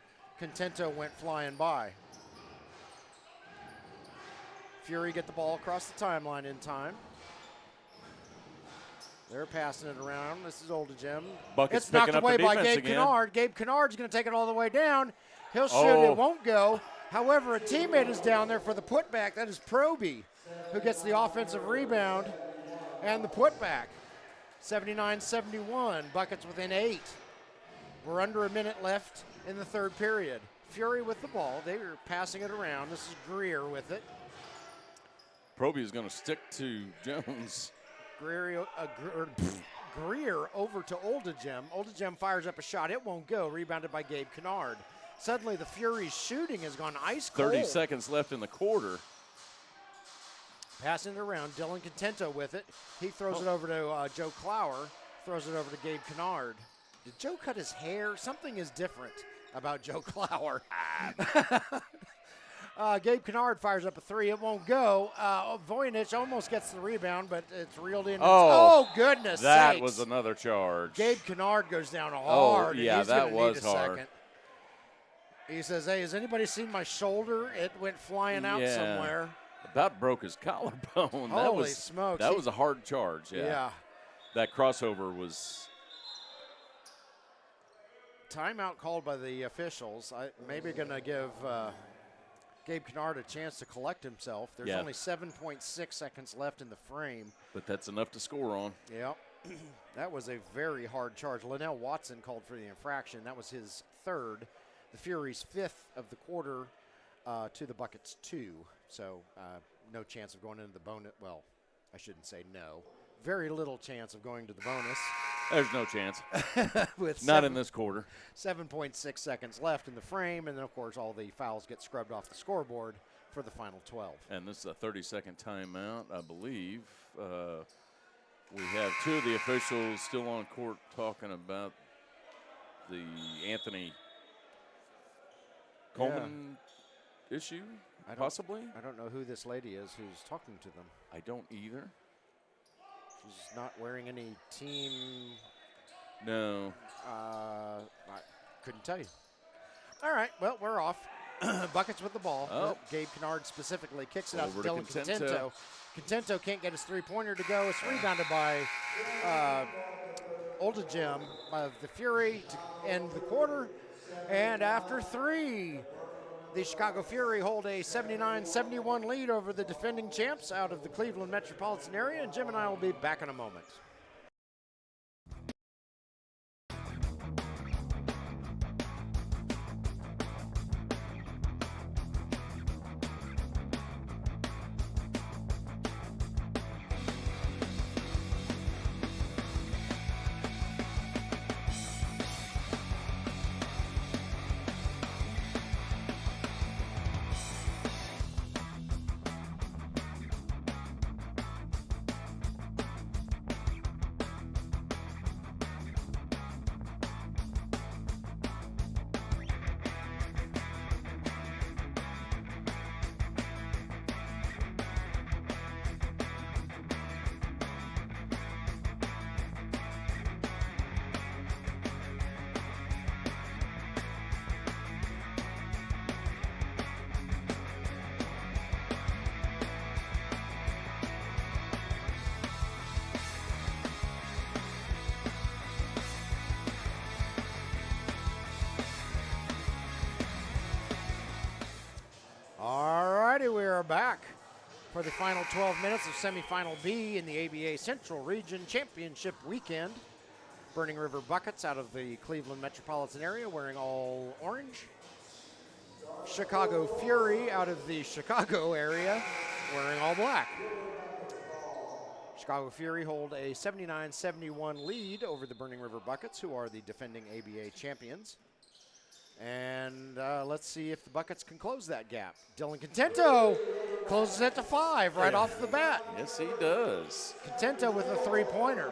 Contento went flying by. Fury get the ball across the timeline in time. They're passing it around. This is Oldegem. Buckets it's knocked away by Gabe again. Kennard. Gabe Kennard's going to take it all the way down. He'll shoot. It won't go. However, a teammate is down there for the putback. That is Proby, who gets the offensive rebound and the putback. 79-71. Buckets within 8. We're under a minute left in the third period. Fury with the ball. They were passing it around. This is Greer with it. Proby is going to stick to Jones. Greer over to Oldegem. Oldegem fires up a shot. It won't go. Rebounded by Gabe Kennard. Suddenly the Fury's shooting has gone ice cold. 30 seconds left in the quarter. Passing it around. Dylan Contento with it. He throws it over to Joe Clower. Throws it over to Gabe Kennard. Did Joe cut his hair? Something is different about Joe Clower. Gabe Kennard fires up a three. It won't go. Voynich almost gets the rebound, but it's reeled in. Oh goodness that sakes. Was another charge. Gabe Kennard goes down hard. Yeah, and he's that was need a hard. Second. He says, hey, has anybody seen my shoulder? It went flying out somewhere. About broke his collarbone. Holy smokes. That was a hard charge, Yeah. That crossover was. Timeout called by the officials. Maybe going to give Gabe Kennard a chance to collect himself. There's only 7.6 seconds left in the frame. But that's enough to score on. Yep. That was a very hard charge. Linnell Watson called for the infraction. That was his third. The Fury's fifth of the quarter to the Buckets' 2. So no chance of going into the bonus. Well, I shouldn't say no. Very little chance of going to the bonus. There's no chance. Not in this quarter. 7.6 seconds left in the frame, and then, of course, all the fouls get scrubbed off the scoreboard for the final 12. And this is a 30-second timeout, I believe. We have two of the officials still on court talking about the Anthony Coleman issue, possibly. I don't know who this lady is who's talking to them. I don't either. She's not wearing any team. No. I couldn't tell you. All right, well, we're off. Buckets with the ball. Oh. Gabe Kennard specifically kicks it out Over to Dylan Contento. Contento can't get his three-pointer to go. It's rebounded by Oldejim of the Fury to end the quarter. And after three, the Chicago Fury hold a 79-71 lead over the defending champs out of the Cleveland metropolitan area. And Jim and I will be back in a moment. We are back for the final 12 minutes of Semifinal B in the ABA Central Region Championship weekend. Burning River Buckets out of the Cleveland metropolitan area wearing all orange. Chicago Fury out of the Chicago area wearing all black. Chicago Fury hold a 79-71 lead over the Burning River Buckets, who are the defending ABA champions. And let's see if the Buckets can close that gap. Dylan Contento closes it to 5 right off the bat. Yes, he does. Contento with a three-pointer.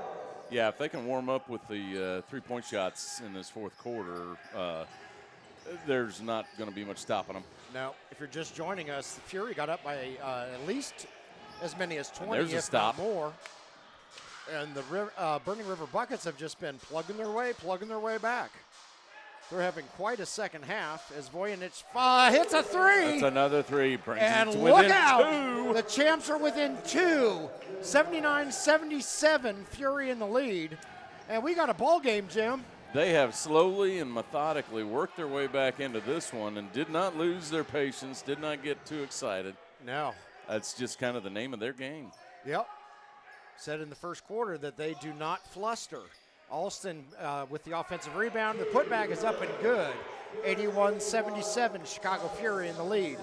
Yeah, if they can warm up with the three-point shots in this fourth quarter, there's not going to be much stopping them. No, if you're just joining us, the Fury got up by at least as many as 20, there's if not more. And the Burning River Buckets have just been plugging their way back. They're having quite a second half as Voynich hits a three. That's another three. And look out. The champs are within 2. 79-77, Fury in the lead. And we got a ball game, Jim. They have slowly and methodically worked their way back into this one and did not lose their patience, did not get too excited. No. That's just kind of the name of their game. Yep. Said in the first quarter that they do not fluster. Alston with the offensive rebound. The putback is up and good. 81-77, Chicago Fury in the lead.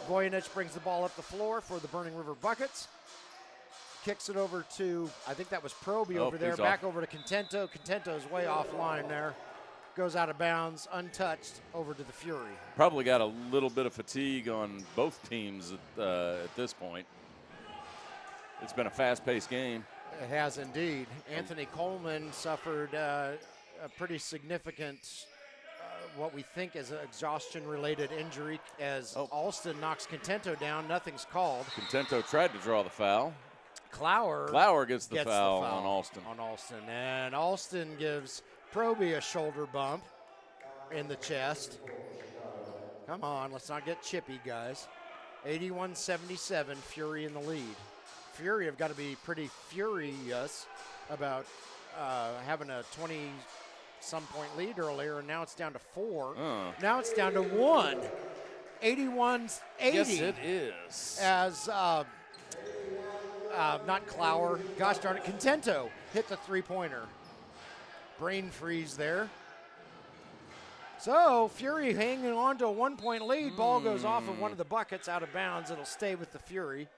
Voynich brings the ball up the floor for the Burning River Buckets. Kicks it over to, I think that was Proby over there. Back over to Contento. Contento's way offline there. Goes out of bounds, untouched, over to the Fury. Probably got a little bit of fatigue on both teams at this point. It's been a fast-paced game. It has indeed. Anthony Coleman suffered a pretty significant, what we think is an exhaustion-related injury as Alston knocks Contento down. Nothing's called. Contento tried to draw the foul. Clower gets the foul on Alston. And Alston gives Proby a shoulder bump in the chest. Come on, let's not get chippy, guys. 81-77, Fury in the lead. Fury have got to be pretty furious about having a 20-some point lead earlier, and now it's down to 4. Now it's down to 1. 81-80. Yes, it is. As not Clower, gosh darn it, Contento hit the three-pointer. Brain freeze there. So Fury hanging on to a 1-point lead. Ball goes off of one of the buckets out of bounds. It'll stay with the Fury.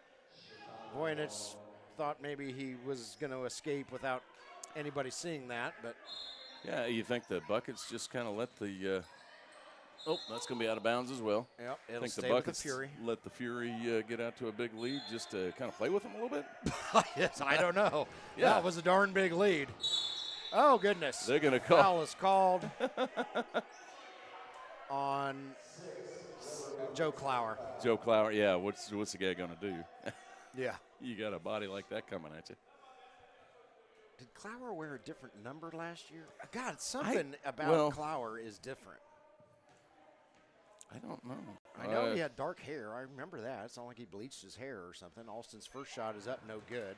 Voynich thought maybe he was going to escape without anybody seeing that, but yeah, you think the buckets just kind of let the that's going to be out of bounds as well. Yep, I it'll think stay the with the buckets Fury. let the Fury get out to a big lead just to kind of play with them a little bit. Yes, I don't know. Yeah. That was a darn big lead. Oh, goodness. They're going to call. Foul is called on Joe Clower. Joe Clower, yeah, what's the guy going to do? Yeah. You got a body like that coming at you. Did Clower wear a different number last year? God, something about Clower is different. I don't know. I know he had dark hair. I remember that. It's not like he bleached his hair or something. Alston's first shot is up, no good.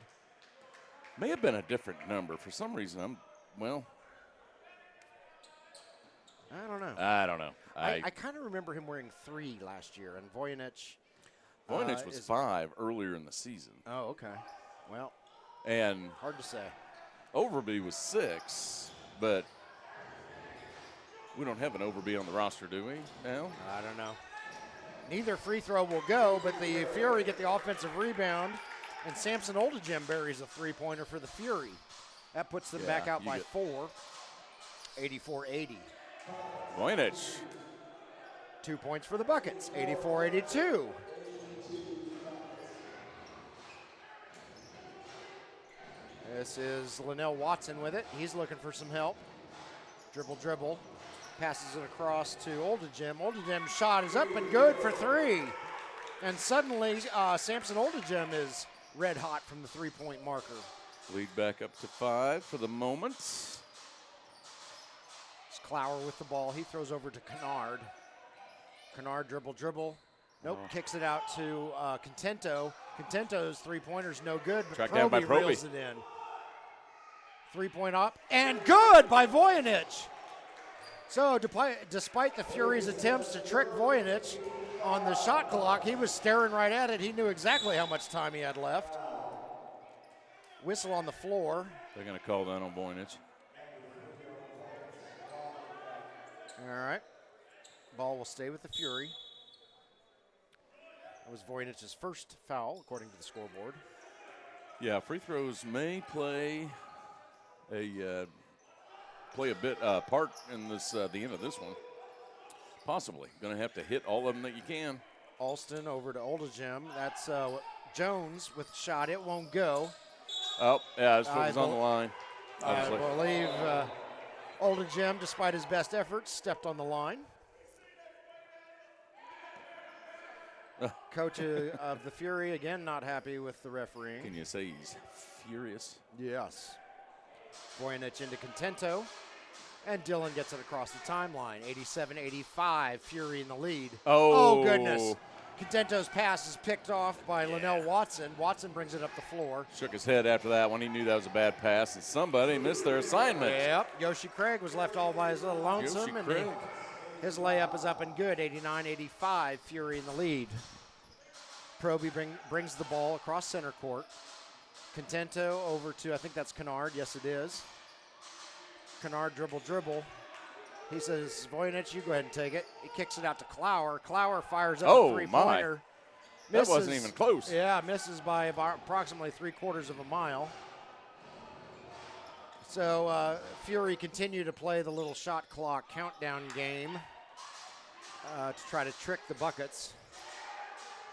May have been a different number. For some reason, I don't know. I kind of remember him wearing 3 last year, and Voynich was 5 earlier in the season. Oh, okay. Well, and hard to say. Overby was 6, but we don't have an Overby on the roster, do we, now? I don't know. Neither free throw will go, but the Fury get the offensive rebound, and Samson Oldegem buries a three-pointer for the Fury. That puts them back out by 4, 84-80. Voynich. 2 points for the Buckets, 84-82. This is Linnell Watson with it. He's looking for some help. Dribble. Passes it across to Oldegem. Oldegem's shot is up and good for 3. And suddenly, Samson Oldegem is red hot from the three-point marker. Lead back up to 5 for the moment. It's Clower with the ball. He throws over to Kennard. Kennard dribble. Nope, kicks it out to Contento. Contento's three-pointer's no good, but Proby reels it in. 3-point up, and good by Voynich. So despite the Fury's attempts to trick Voynich on the shot clock, he was staring right at it. He knew exactly how much time he had left. Whistle on the floor. They're going to call that on Voynich. All right. Ball will stay with the Fury. That was Voynich's first foul, according to the scoreboard. Yeah, free throws may play a bit part in this the end of this one. Possibly. Going to have to hit all of them that you can. Alston over to Oldegem. That's Jones with the shot. It won't go. Oh, yeah, his foot was on the line. I believe Oldegem, despite his best efforts, stepped on the line. Coach of the Fury, again, not happy with the refereeing. Can you say he's furious? Yes. Voynich into Contento, and Dillon gets it across the timeline. 87-85, Fury in the lead. Oh, goodness. Contento's pass is picked off by Linnell Watson. Watson brings it up the floor. Shook his head after that one. He knew that was a bad pass, and somebody missed their assignment. Yep. Yoshi Craig was left all by his little lonesome, and his layup is up and good. 89-85, Fury in the lead. Proby brings the ball across center court. Contento over to, I think that's Kennard. Yes, it is. Kennard dribble. He says, Voynich, you go ahead and take it. He kicks it out to Clower. Clower fires up a three-pointer. That wasn't even close. Yeah, misses by about approximately 3/4 of a mile. So Fury continue to play the little shot clock countdown game to try to trick the Buckets.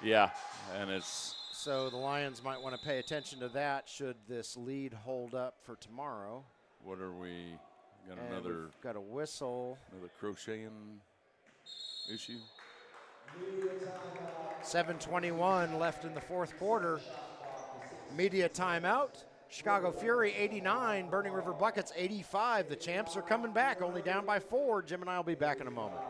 Yeah, and it's... So the Lions might want to pay attention to that should this lead hold up for tomorrow. What are we... Got and another... We've got a whistle. Another crocheting issue. 7:21 left in the fourth quarter. Media timeout. Chicago Fury 89, Burning River Buckets 85. The champs are coming back, only down by 4. Jim and I will be back in a moment.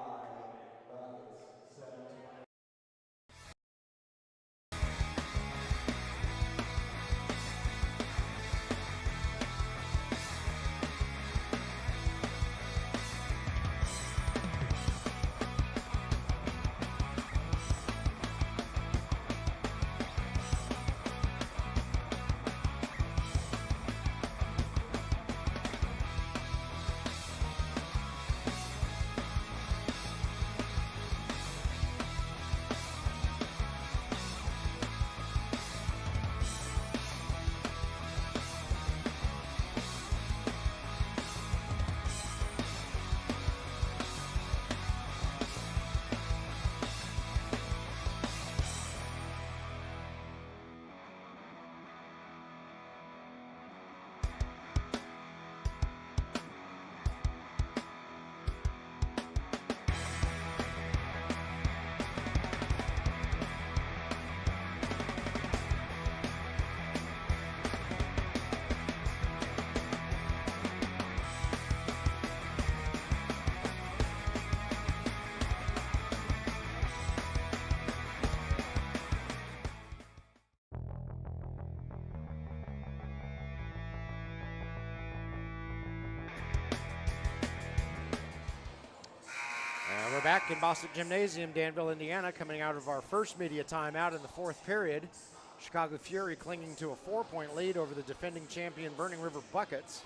back in Bostic Gymnasium, Danville, Indiana, coming out of our first media timeout in the fourth period. Chicago Fury clinging to a 4-point lead over the defending champion Burning River Buckets.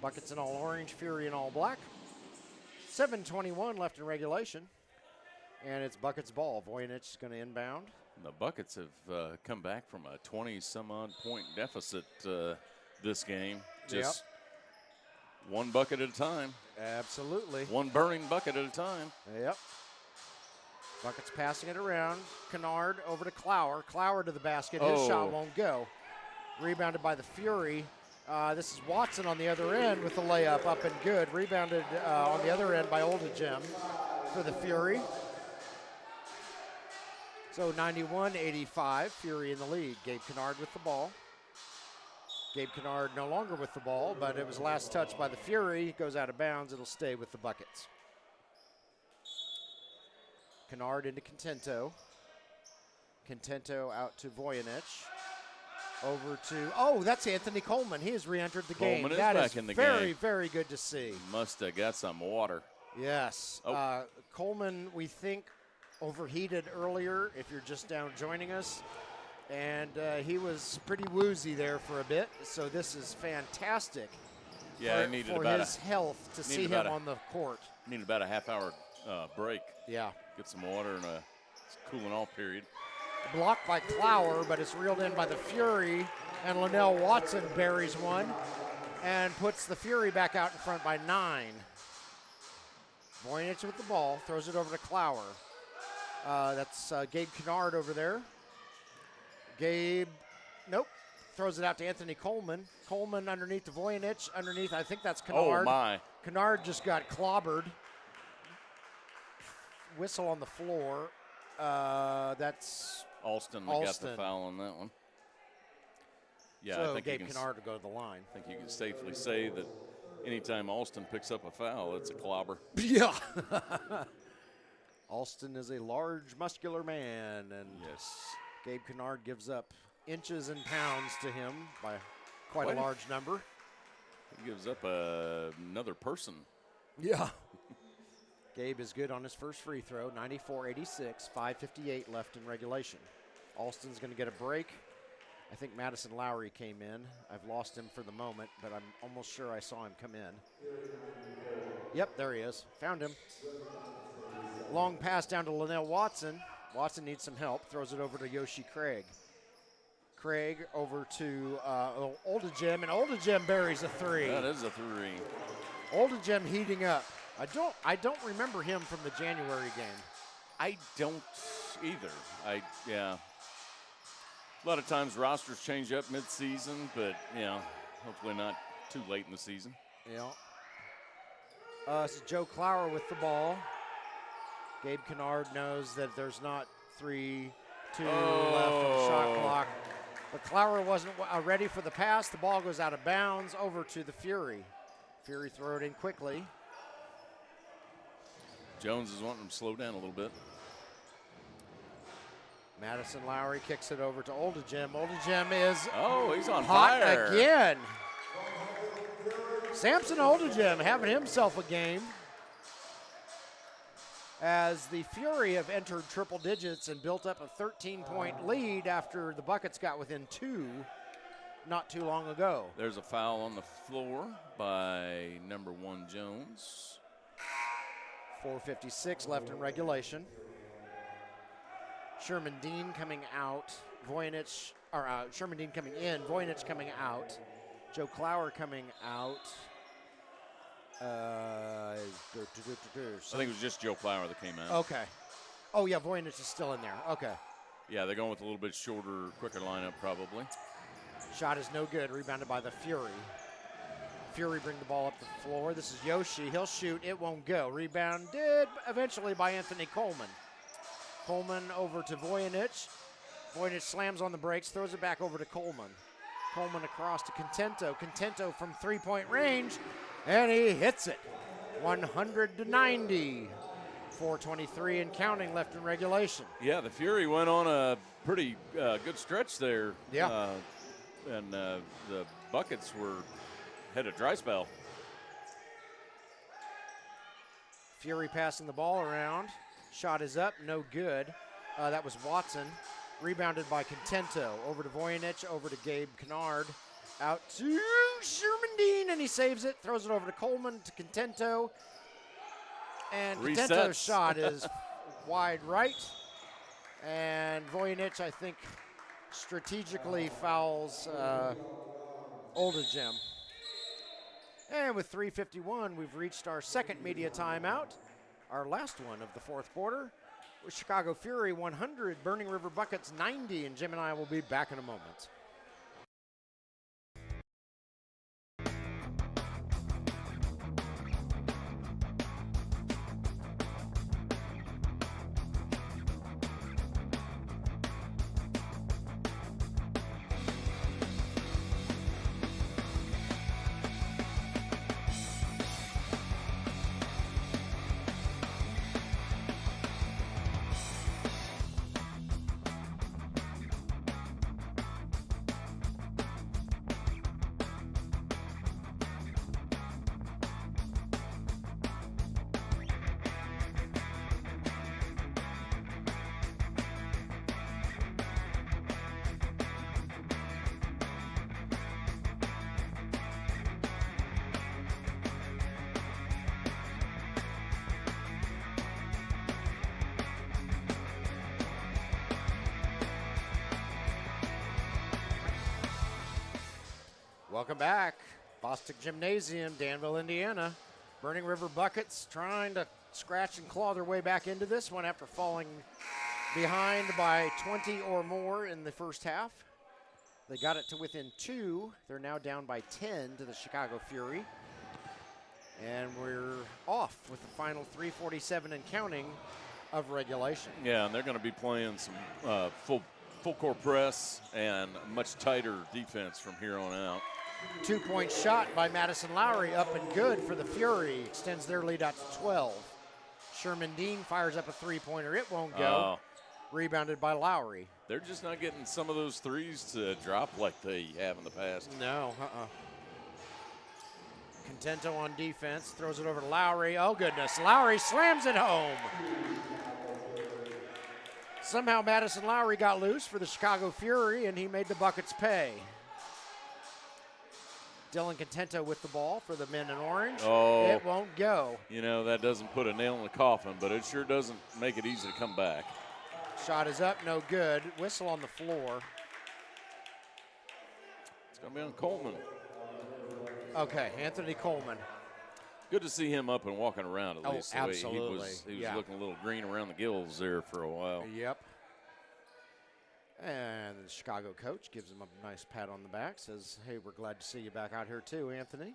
Buckets in all orange, Fury in all black. 7:21 left in regulation. And it's Buckets' ball. Voynich is going to inbound. The Buckets have come back from a 20-some-odd point deficit this game. Just one bucket at a time. Absolutely. One burning bucket at a time. Yep. Buckets passing it around. Kennard over to Clower. Clower to the basket. His shot won't go. Rebounded by the Fury. This is Watson on the other end with the layup up and good. Rebounded on the other end by Oldham for the Fury. So 91-85, Fury in the lead. Gabe Kennard with the ball. Gabe Kennard no longer with the ball, but it was last touched by the Fury. Goes out of bounds. It'll stay with the Buckets. Kennard into Contento. Contento out to Voynich. Over to, that's Anthony Coleman. He has re-entered the game. Coleman is that back is in the very, game. very good to see. Must have got some water. Yes. Coleman, we think, overheated earlier, if you're just down joining us. And he was pretty woozy there for a bit. So this is fantastic for his health to see him on the court. Needed about a half-hour break. Yeah. Get some water and a cooling off period. Blocked by Clower, but it's reeled in by the Fury, and Linnell Watson buries one and puts the Fury back out in front by 9. Voynich with the ball, throws it over to Clower. That's Gabe Kennard over there. Gabe, throws it out to Anthony Coleman. Coleman underneath to Voynich, underneath, I think that's Kennard. Oh, my. Kennard just got clobbered. Whistle on the floor. That's Alston got the foul on that one. Yeah, so I think Gabe Kennard to go to the line. I think you can safely say that anytime Alston picks up a foul, it's a clobber. Yeah. Alston is a large, muscular man, and Gabe Kennard gives up inches and pounds to him by quite a large number. He gives up another person. Yeah. Gabe is good on his first free throw, 94-86, 5:58 left in regulation. Alston's going to get a break. I think Madison Lowry came in. I've lost him for the moment, but I'm almost sure I saw him come in. Yep, there he is. Found him. Long pass down to Linnell Watson. Watson needs some help. Throws it over to Yoshi Craig. Craig over to Oldham, and Oldham buries a 3. That is a 3. Oldham heating up. I don't remember him from the January game. I don't either. A lot of times rosters change up mid-season, but hopefully not too late in the season. Yeah. This is Joe Clower with the ball. Gabe Kennard knows that there's not 3-2 left on the shot clock. But Clower wasn't ready for the pass. The ball goes out of bounds over to the Fury. Fury throw it in quickly. Jones is wanting him to slow down a little bit. Madison Lowry kicks it over to Oldham. Oldham is he's on hot fire again. Samson Oldham having himself a game. As the Fury have entered triple digits and built up a 13-point lead after the Buckets got within 2 not too long ago. There's a foul on the floor by number 1 Jones. 4:56 left in regulation. Sherman Dean coming out. Voynich, or Sherman Dean coming in. Voynich coming out. Joe Clower coming out. I think it was just Joe Clower that came out. Okay. Oh, yeah, Voynich is still in there. Okay. Yeah, they're going with a little bit shorter, quicker lineup probably. Shot is no good. Rebounded by the Fury. Fury bring the ball up the floor. This is Yoshi. He'll shoot. It won't go. Rebounded eventually by Anthony Coleman. Coleman over to Voynich. Voynich slams on the brakes, throws it back over to Coleman. Coleman across to Contento. Contento from 3-point range, and he hits it. 100-90. 4:23 and counting left in regulation. Yeah, the Fury went on a pretty good stretch there. Yeah. And the Buckets had a dry spell. Fury passing the ball around. Shot is up, no good. That was Watson. Rebounded by Contento. Over to Voynich, over to Gabe Kennard. Out to Sherman Dean, and he saves it. Throws it over to Coleman, to Contento. And Contento's shot is wide right. And Voynich, I think, strategically fouls Older Jim. And with 3:51, we've reached our second media timeout, our last one of the fourth quarter. With Chicago Fury 100, Burning River Buckets 90, and Jim and I will be back in a moment. Welcome back. Bostic Gymnasium, Danville, Indiana. Burning River Buckets trying to scratch and claw their way back into this one after falling behind by 20 or more in the first half. They got it to within 2. They're now down by 10 to the Chicago Fury. And we're off with the final 3:47 and counting of regulation. Yeah, and they're going to be playing some full court press and much tighter defense from here on out. 2-point shot by Madison Lowry, up and good for the Fury. Extends their lead out to 12. Sherman Dean fires up a three-pointer. It won't go. Rebounded by Lowry. They're just not getting some of those threes to drop like they have in the past. No, Contento on defense, throws it over to Lowry. Oh, goodness. Lowry slams it home. Somehow Madison Lowry got loose for the Chicago Fury, and he made the Buckets pay. Dylan Contento with the ball for the men in orange. Oh, it won't go. You know, that doesn't put a nail in the coffin, but it sure doesn't make it easy to come back. Shot is up, no good. Whistle on the floor. It's going to be on Coleman. Okay, Anthony Coleman. Good to see him up and walking around at least. Absolutely. He was looking a little green around the gills there for a while. Yep. And the Chicago coach gives him a nice pat on the back, says, hey, we're glad to see you back out here too, Anthony.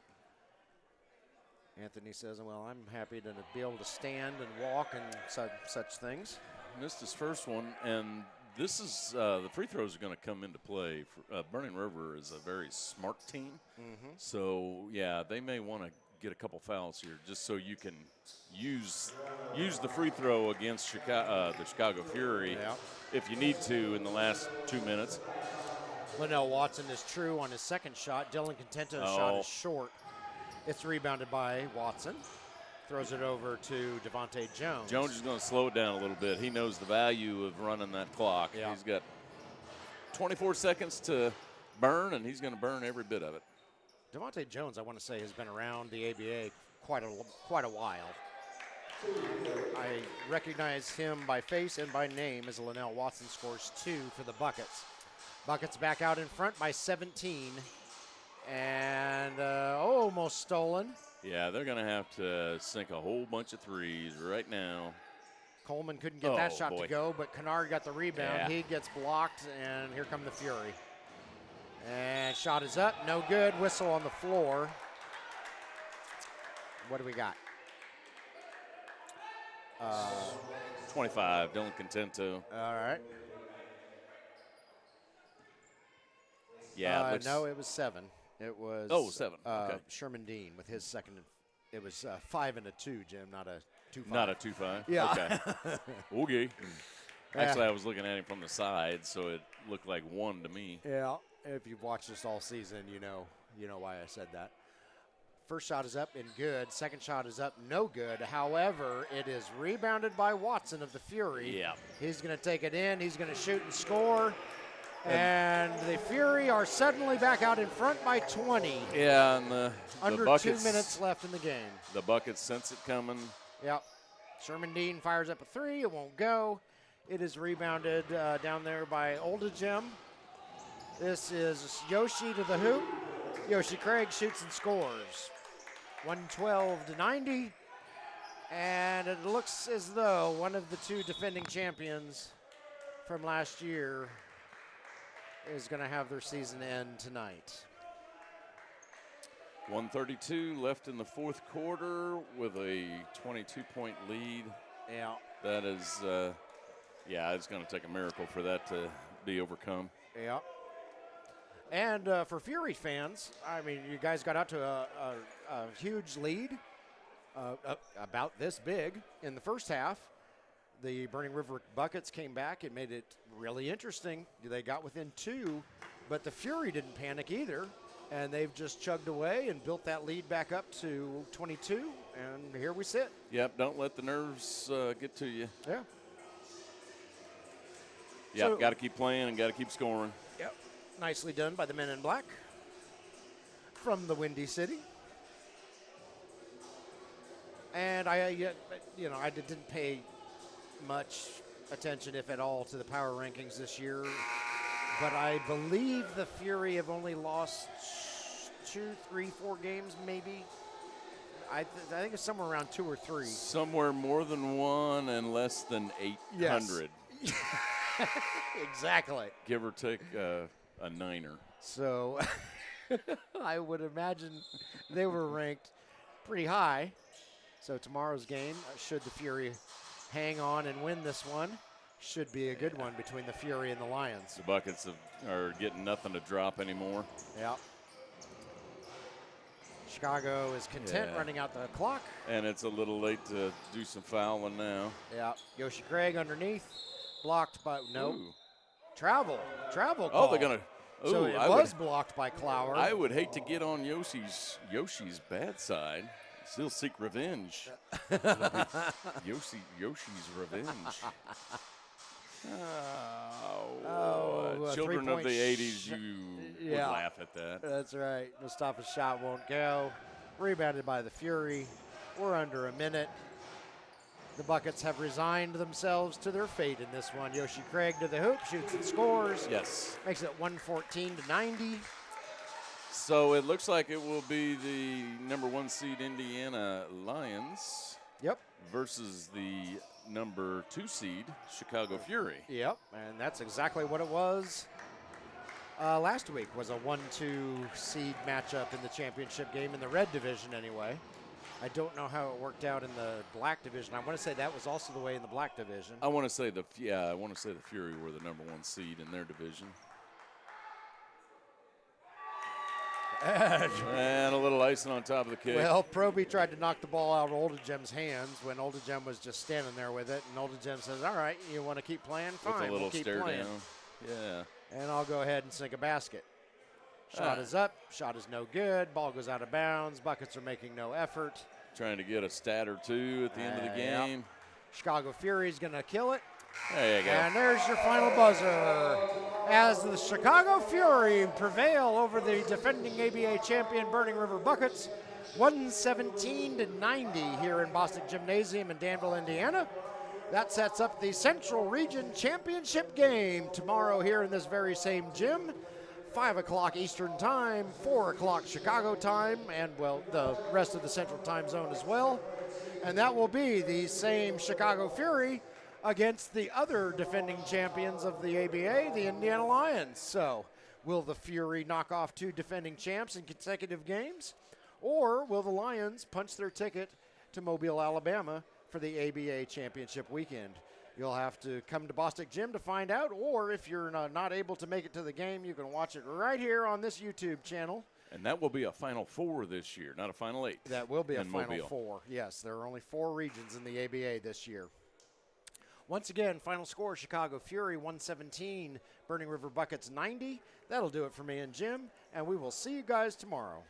Anthony says, well, I'm happy to be able to stand and walk and such things. Missed his first one, and this is the free throws are going to come into play. Burning River is a very smart team. Mm-hmm. So, yeah, they may want to get a couple fouls here just so you can use the free throw against the Chicago Fury if you need to in the last 2 minutes. Linnell Watson is true on his second shot. Dylan Contento's shot is short. It's rebounded by Watson. Throws it over to Devontae Jones. Jones is going to slow it down a little bit. He knows the value of running that clock. Yeah. He's got 24 seconds to burn, and he's going to burn every bit of it. Devontae Jones, I want to say, has been around the ABA quite a while. I recognize him by face and by name as Linnell Watson scores 2 for the Buckets. Buckets back out in front by 17. And almost stolen. Yeah, they're going to have to sink a whole bunch of threes right now. Coleman couldn't get that shot to go, but Kennard got the rebound. Yeah. He gets blocked, and here come the Fury. And shot is up, no good. Whistle on the floor. What do we got? 25, Dylan Contento. All right. Yeah. No, it was 7. It was 7. Okay. Sherman Dean with his second. It was 5 and a 2, Jim, not a 2-5. Not a 2-5? Yeah. Okay. Okay. Actually, I was looking at him from the side, so it looked like 1 to me. Yeah. If you've watched this all season, you know why I said that. First shot is up and good. Second shot is up, no good. However, it is rebounded by Watson of the Fury. Yeah. He's going to take it in. He's going to shoot and score. And the Fury are suddenly back out in front by 20. Yeah, and the Under Buckets, 2 minutes left in the game. The Buckets sense it coming. Yep. Sherman Dean fires up a three. It won't go. It is rebounded down there by Oldham. This is Yoshi to the hoop. Yoshi Craig shoots and scores. 112-90. And it looks as though one of the two defending champions from last year is going to have their season end tonight. 1:32 left in the fourth quarter with a 22-point lead. Yeah. That is, it's going to take a miracle for that to be overcome. Yeah. And for Fury fans, I mean, you guys got out to a huge lead, about this big in the first half. The Burning River Buckets came back. It made it really interesting. They got within 2, but the Fury didn't panic either, and they've just chugged away and built that lead back up to 22, and here we sit. Yep, don't let the nerves get to you. Yeah. Yep, So- got to keep playing and got to keep scoring. Yep. Nicely done by the men in black from the Windy City. And I didn't pay much attention, if at all, to the power rankings this year. But I believe the Fury have only lost 2, 3, 4 games, maybe. I think it's somewhere around 2 or 3. Somewhere more than 1 and less than 800. Yes. Exactly. Give or take a niner. So I would imagine they were ranked pretty high. So tomorrow's game, should the Fury hang on and win this one, should be a good one between the Fury and the Lions. The Buckets are getting nothing to drop anymore. Yeah. Chicago is content running out the clock. And it's a little late to do some fouling now. Yeah. Yoshi Craig underneath. Blocked by, no. Ooh. Travel call. Oh, they're going to. So it was blocked by Clower. I would hate to get on Yoshi's bad side. Still seek revenge. Yoshi's revenge. Children of the 80s, you would laugh at that. That's right. Mustafa's shot won't go. Rebounded by the Fury. We're under a minute. The Buckets have resigned themselves to their fate in this one. Yoshi Craig to the hoop, shoots and scores. Yes. Makes it 114-90. So it looks like it will be the number 1 seed Indiana Lions. Yep. Versus the number 2 seed Chicago Fury. Yep, and that's exactly what it was. Last week was a 1-2 seed matchup in the championship game in the red division anyway. I don't know how it worked out in the black division. I want to say that was also the way in the black division. I want to say the Fury were the number 1 seed in their division. And a little icing on top of the kick. Well, Proby tried to knock the ball out of Oldham's hands when Oldham was just standing there with it, and Oldham says, all right, you want to keep playing? Fine, with a little we'll keep stare playing. down. Yeah. And I'll go ahead and sink a basket. Shot is up. Shot is no good. Ball goes out of bounds. Buckets are making no effort. Trying to get a stat or 2 at the end of the game. Yep. Chicago Fury's going to kill it. There you go. And there's your final buzzer. As the Chicago Fury prevail over the defending ABA champion Burning River Buckets, 117-90 here in Bostic Gymnasium in Danville, Indiana. That sets up the Central Region Championship game tomorrow here in this very same gym. 5 o'clock Eastern Time, 4 o'clock Chicago time, and, well, the rest of the Central Time Zone as well. And that will be the same Chicago Fury against the other defending champions of the ABA, the Indiana Lions. So, will the Fury knock off 2 defending champs in consecutive games? Or will the Lions punch their ticket to Mobile, Alabama for the ABA championship weekend? You'll have to come to Bostic Gym to find out, or if you're not able to make it to the game, you can watch it right here on this YouTube channel. And that will be a Final 4 this year, not a Final 8. That will be a Final Mobile. 4. Yes, there are only 4 regions in the ABA this year. Once again, final score, Chicago Fury 117, Burning River Buckets 90. That'll do it for me and Jim, and we will see you guys tomorrow.